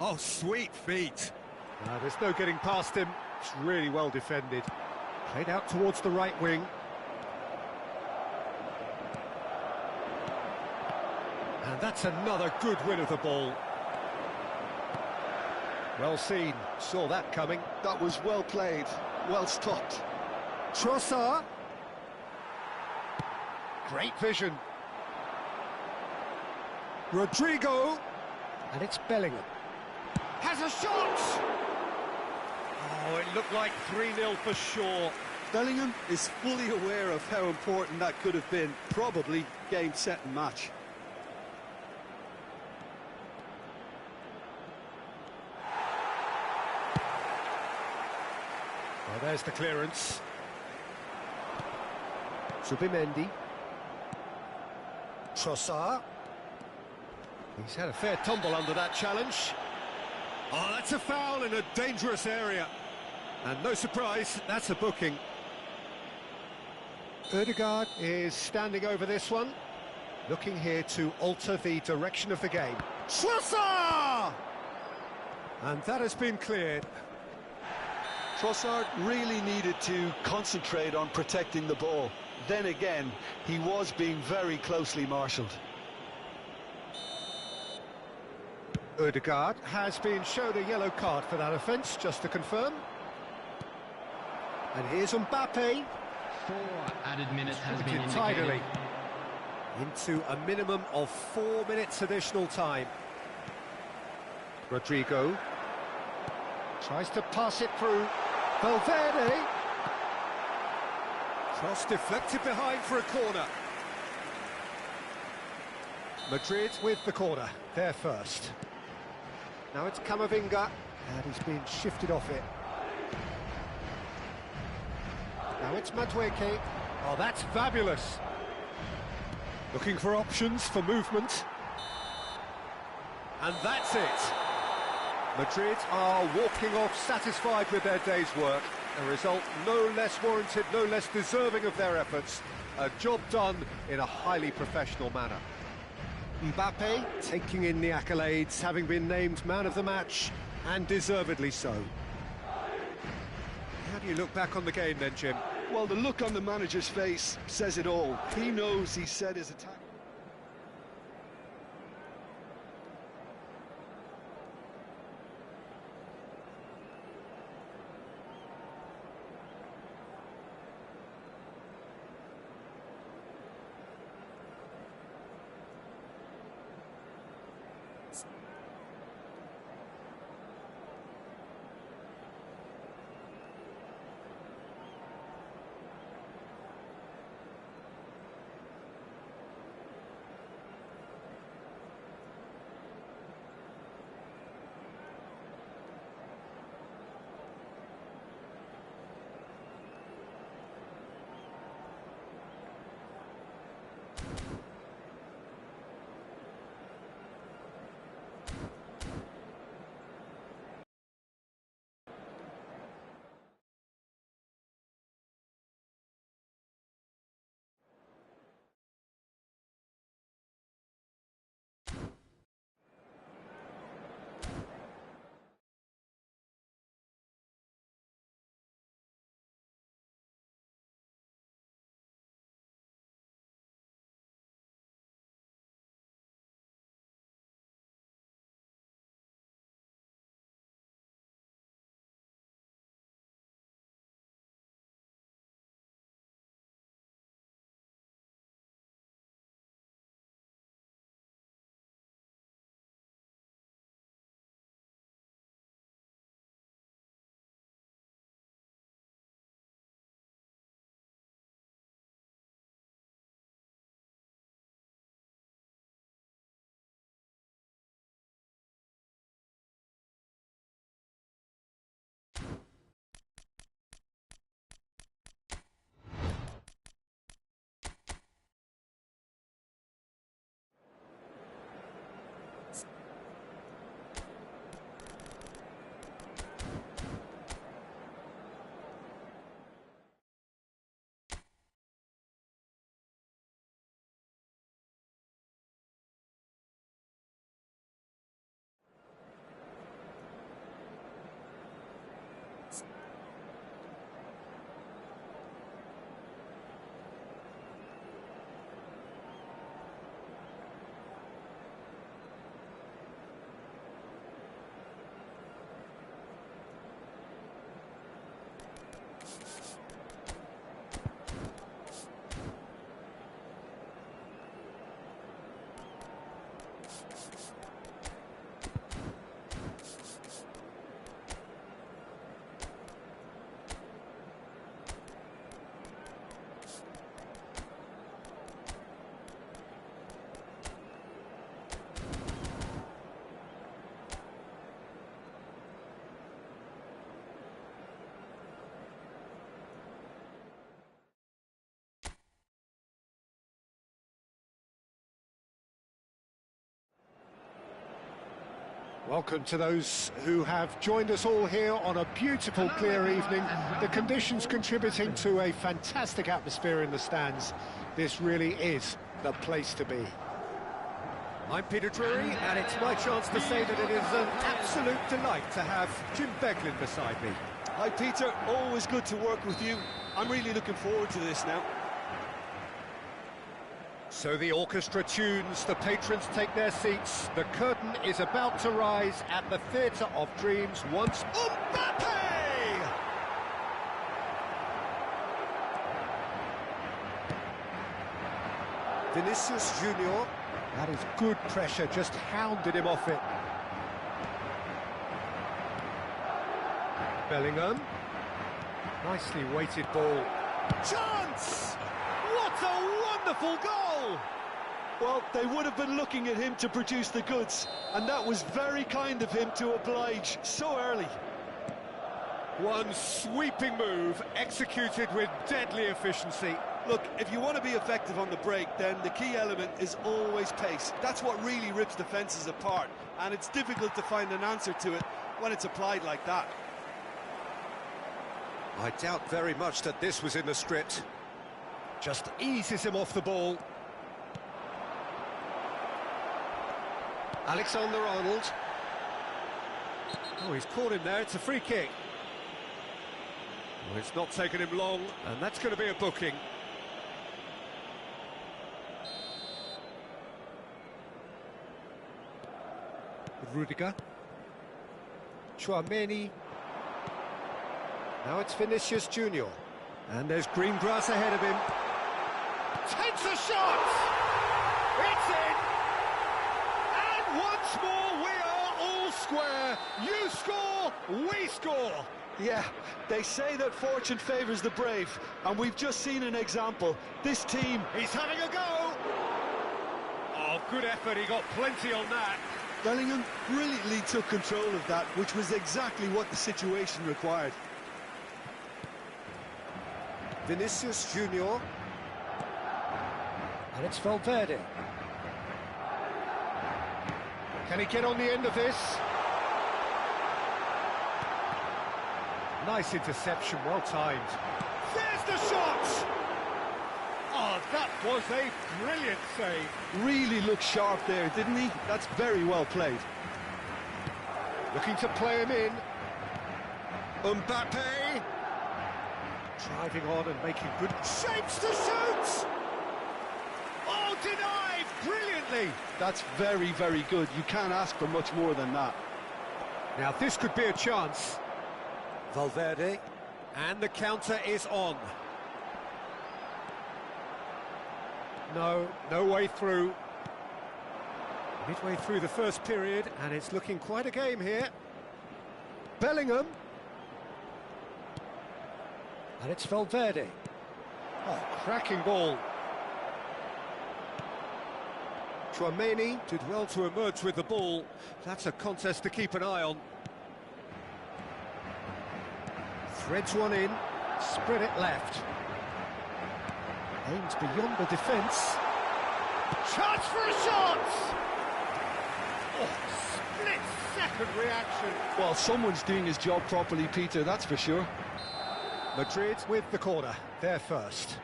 Oh, sweet feet. There's no getting past him. It's really well defended. Played out towards the right wing. And that's another good win of the ball. Well seen, saw that coming. That was well played, well stopped. Trossard. Great vision. Rodrigo. And it's Bellingham. Has a shot! Oh, it looked like 3-0 for sure. Bellingham is fully aware of how important that could have been. Probably game, set and match. Well, there's the clearance. Zubimendi. Trossard. He's had a fair tumble under that challenge. Oh, that's a foul in a dangerous area. And no surprise, that's a booking. Ødegaard is standing over this one, looking here to alter the direction of the game. Trossard! And that has been cleared. Trossard really needed to concentrate on protecting the ball. Then again, he was being very closely marshalled. Ødegaard has been shown a yellow card for that offence, just to confirm. And here's Mbappe. 4 added minutes has been indicated. Tidily into a minimum of 4 minutes additional time. Rodrigo tries to pass it through. Valverde. Cross deflected behind for a corner. Madrid with the corner, there first. Now it's Camavinga, and he's been shifted off it. Now it's Madueke. Oh, that's fabulous. Looking for options for movement. And that's it. Madrid are walking off satisfied with their day's work. A result no less warranted, no less deserving of their efforts. A job done in a highly professional manner. Mbappe taking in the accolades, having been named man of the match, and deservedly so. How do you look back on the game then, Jim? Well, the look on the manager's face says it all. He knows he set his attack. Welcome to those who have joined us all here on a beautiful, clear evening. The conditions contributing to a fantastic atmosphere in the stands. This really is the place to be. I'm Peter Drury, and it's my chance to say that it is an absolute delight to have Jim Beglin beside me. Hi Peter, always good to work with you. I'm really looking forward to this now. So the orchestra tunes, the patrons take their seats, the curtain is about to rise at the Theatre of Dreams once... Mbappe! Vinicius Junior, that is good pressure, just hounded him off it. Bellingham, nicely weighted ball. Chance! What a wonderful goal! Well, they would have been looking at him to produce the goods, and that was very kind of him to oblige so early. One sweeping move, executed with deadly efficiency. Look, if you want to be effective on the break, then the key element is always pace. That's what really rips defences apart, and it's difficult to find an answer to it when it's applied like that. I doubt very much that this was in the script. Just eases him off the ball. Alexander-Arnold. Oh, he's caught him there, it's a free kick. Well, it's not taken him long, and that's going to be a booking. Rudiger. Tchouaméni. Now it's Vinicius Junior. And there's green grass ahead of him. Takes a shot! It's in! And once more we are all square. You score, we score. Yeah, they say that fortune favours the brave, and we've just seen an example. This team... He's having a go! Oh, good effort, he got plenty on that. Bellingham brilliantly took control of that, which was exactly what the situation required. Vinicius Junior. And it's Valverde. Can he get on the end of this? Nice interception, well timed. There's the shot! Oh, that was a brilliant save. Really looked sharp there, didn't he? That's very well played. Looking to play him in. Mbappe! Driving on and making good shapes to shoot! Oh, denied brilliantly! That's very, very good. You can't ask for much more than that. Now this could be a chance. Valverde, and the counter is on. No way through. Midway through the first period, and it's looking quite a game here. Bellingham. And it's Valverde. Oh, cracking ball. Tchouaméni did well to emerge with the ball. That's a contest to keep an eye on. Threads one in, spread it left. Aims beyond the defence. Chance for a shot! Oh, split-second reaction. Well, someone's doing his job properly, Peter, that's for sure. Madrid with the corner, they're first.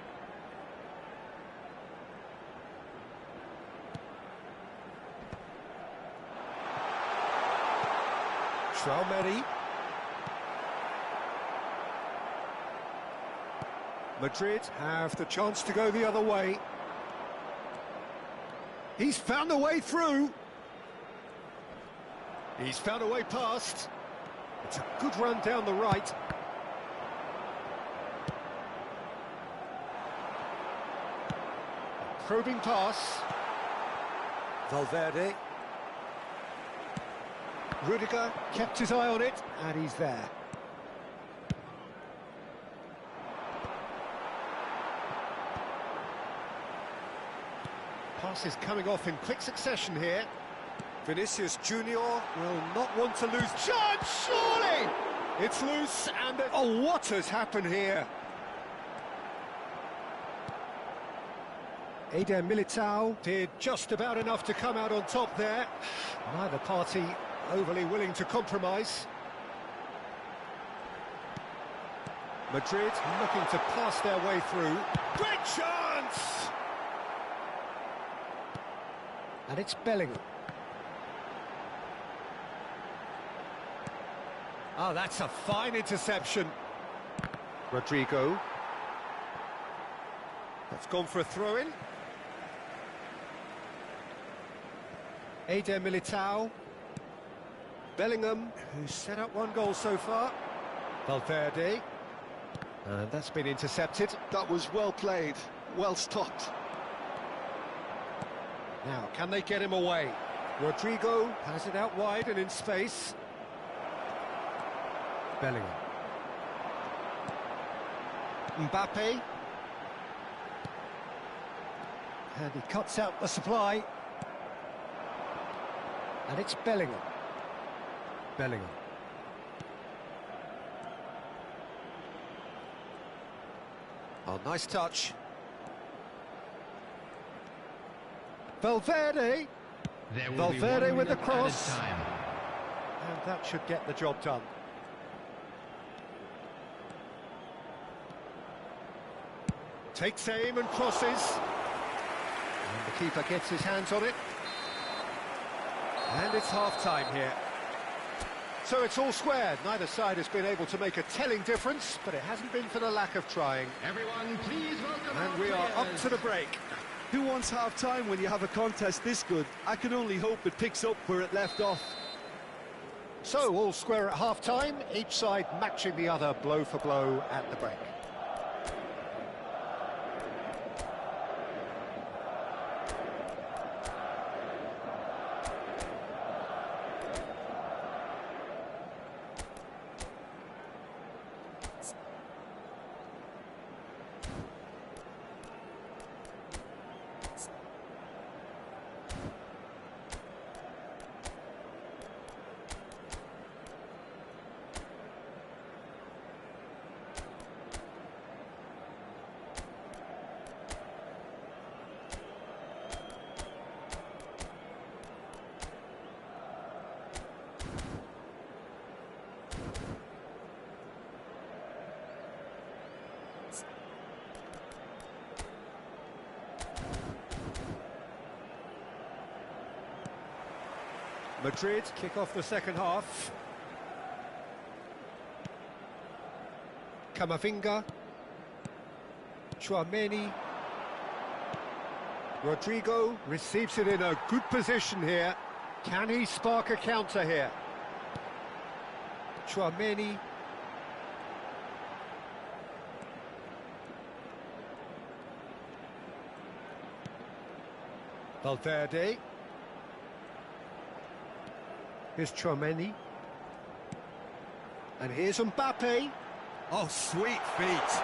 Tchouaméni. Madrid have the chance to go the other way. He's found a way through. He's found a way past. It's a good run down the right. Probing pass. Valverde. Rudiger kept his eye on it, and he's there. Passes coming off in quick succession here. Vinicius Junior will not want to lose chance, surely! It's loose, and oh, what has happened here? Eder Militao did just about enough to come out on top there. Neither party overly willing to compromise. Madrid looking to pass their way through. Great chance! And it's Bellingham. Oh, that's a fine interception. Rodrigo. That's gone for a throw-in. Eder Militao. Bellingham, who's set up one goal so far. Valverde. And that's been intercepted. That was well played, well stopped. Now, can they get him away? Rodrigo has it out wide and in space. Bellingham. Mbappe. And he cuts out the supply. And it's Bellingham. Bellingham. Oh, nice touch. Valverde. Valverde with the cross. And that should get the job done. Takes aim and crosses. And the keeper gets his hands on it. And it's half-time here. So it's all squared. Neither side has been able to make a telling difference, but it hasn't been for the lack of trying. Everyone, please welcome And we are up to the break. Who wants half-time when you have a contest this good? I can only hope it picks up where it left off. So all square at half-time, each side matching the other blow for blow at the break. Madrid kick off the second half. Camavinga. Tchouaméni. Rodrigo receives it in a good position here. Can he spark a counter here? Tchouaméni. Valverde. Here's Tchouaméni. And here's Mbappe. Oh, sweet feet.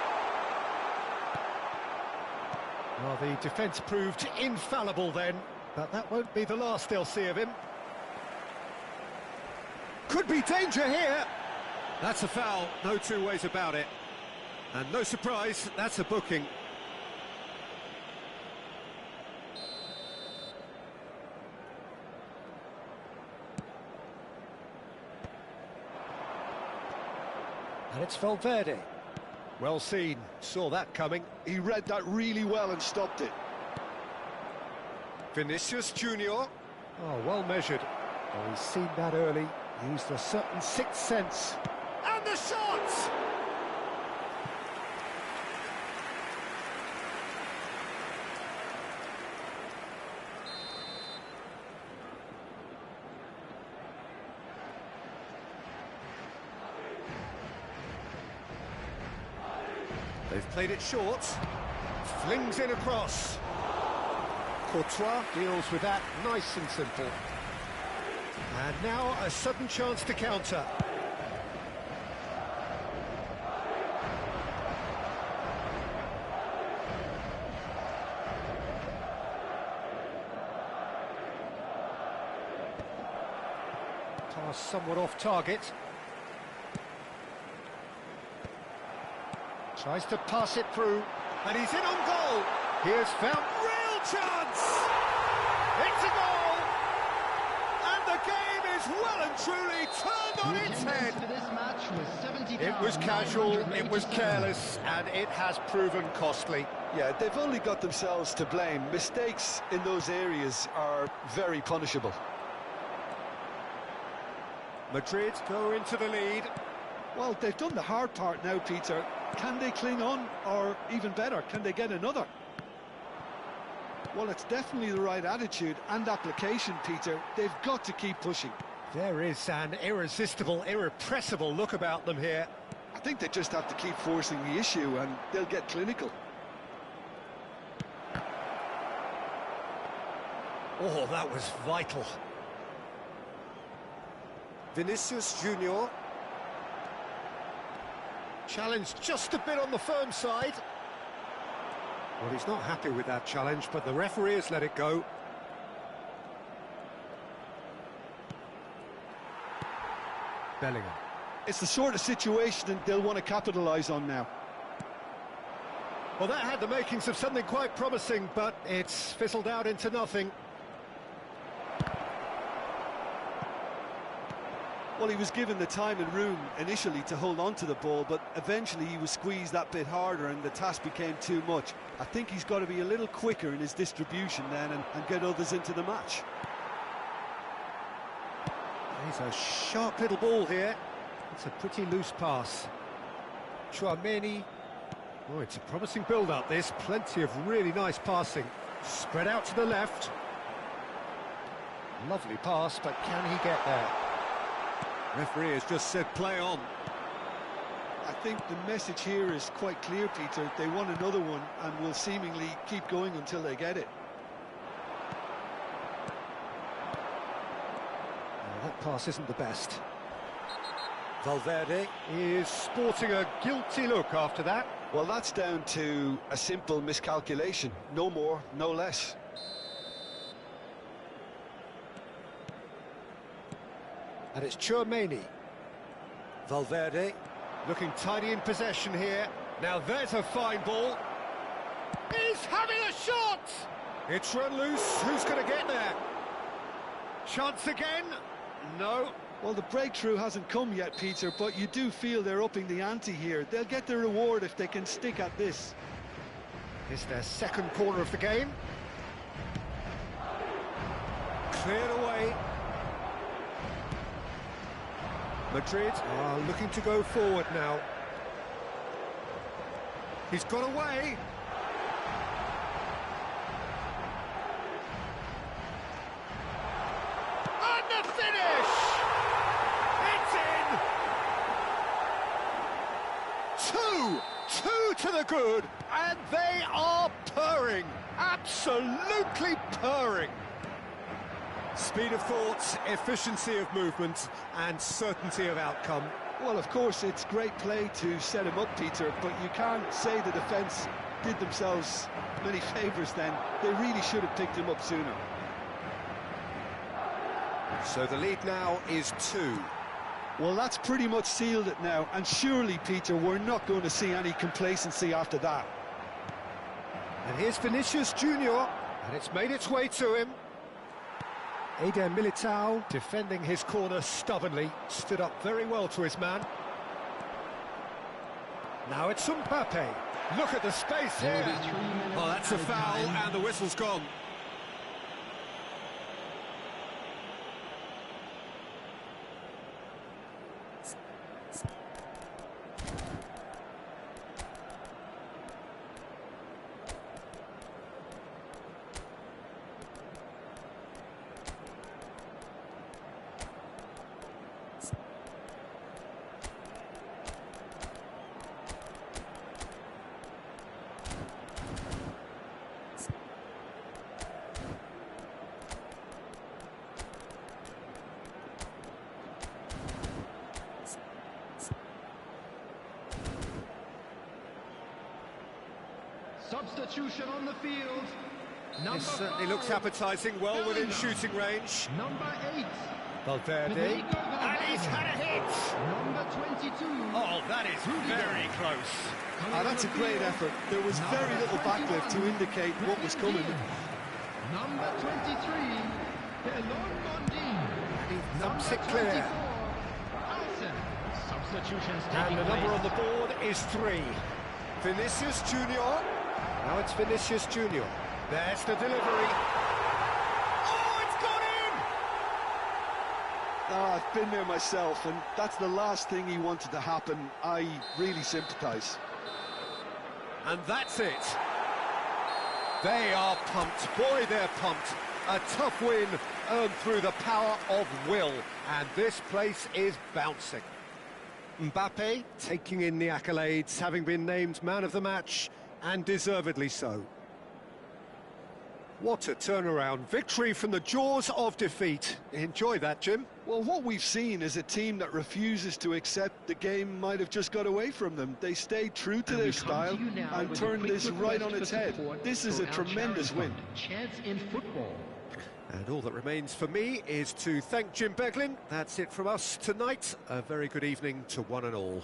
Well, the defence proved infallible then, but that won't be the last they'll see of him. Could be danger here. That's a foul, no two ways about it. And no surprise, that's a booking. And it's Valverde. Well seen, saw that coming. He read that really well and stopped it. Vinicius Junior. Oh, well measured. Oh, he's seen that early, used a certain sixth sense. And the shot! They've played it short. Flings in across. Courtois deals with that nice and simple. And now a sudden chance to counter. Pass somewhat off target. Tries to pass it through, and he's in on goal. He has found real chance. It's a goal, and the game is has well and truly turned on its head. For this match was 70. It was casual, it was careless, and it has proven costly. Yeah, they've only got themselves to blame. Mistakes in those areas are very punishable. Madrid go into the lead. Well, they've done the hard part now, Peter. Can they cling on, or even better, can they get another? Well, it's definitely the right attitude and application, Peter. They've got to keep pushing. There is an irresistible, irrepressible look about them here. I think they just have to keep forcing the issue and they'll get clinical. Oh, that was vital. Vinicius Junior. Challenged just a bit on the firm side. Well, he's not happy with that challenge, but the referee has let it go. Bellingham. It's the sort of situation that they'll want to capitalise on now. Well, that had the makings of something quite promising, but it's fizzled out into nothing. Well, he was given the time and room initially to hold on to the ball, but eventually he was squeezed that bit harder and the task became too much. I think he's got to be a little quicker in his distribution then and get others into the match. He's a sharp little ball here. It's a pretty loose pass. Chouameni. Oh, it's a promising build-up, this. Plenty of really nice passing. Spread out to the left. Lovely pass, but can he get there? Referee has just said play on. I think the message here is quite clear, Peter. They want another one and will seemingly keep going until they get it. That pass isn't the best. Valverde is sporting a guilty look after that. Well, that's down to a simple miscalculation. No more, no less. And it's Chouameni. Valverde looking tidy in possession here. Now there's a fine ball. He's having a shot! It's run loose. Who's going to get there? Chance again? No. Well, the breakthrough hasn't come yet, Peter, but you do feel they're upping the ante here. They'll get the reward if they can stick at this. It's their second corner of the game. Cleared away. Madrid are looking to go forward now. He's got away. And the finish! It's in! Two to the good, and they are purring. Absolutely purring. Speed of thought, efficiency of movement, and certainty of outcome. Well, of course, it's great play to set him up, Peter, but you can't say the defence did themselves many favours then. They really should have picked him up sooner. So the lead now is 2. Well, that's pretty much sealed it now, and surely, Peter, we're not going to see any complacency after that. And here's Vinicius Junior, and it's made its way to him. Eder Militao defending his corner stubbornly, stood up very well to his man. Now it's Mbappe. Look at the space here. Oh, that's a foul, and the whistle's gone. Substitution on the field. This certainly looks appetising, well within shooting range. Number 8. Valverde. And he's had a hit! Number 22. Oh, that is very close. That's a great effort. There was very little backlift to indicate what was coming. Number 23. Belon Bondi. He thumps it clear. Substitutions And taking the number place. on the board is 3. Vinicius Junior. Now it's Vinicius Junior. There's the delivery. Oh, it's gone in! I've been there myself, and that's the last thing he wanted to happen. I really sympathise. And that's it. They are pumped. Boy, they're pumped. A tough win earned through the power of will. And this place is bouncing. Mbappe taking in the accolades, having been named man of the match, and deservedly so. What a turnaround. Victory from the jaws of defeat. Enjoy that, Jim. Well, what we've seen is a team that refuses to accept the game might have just got away from them. They stayed true to their style and turned this right on its head. This is a tremendous win. Chance in football. And all that remains for me is to thank Jim Beglin. That's it from us tonight. A very good evening to one and all.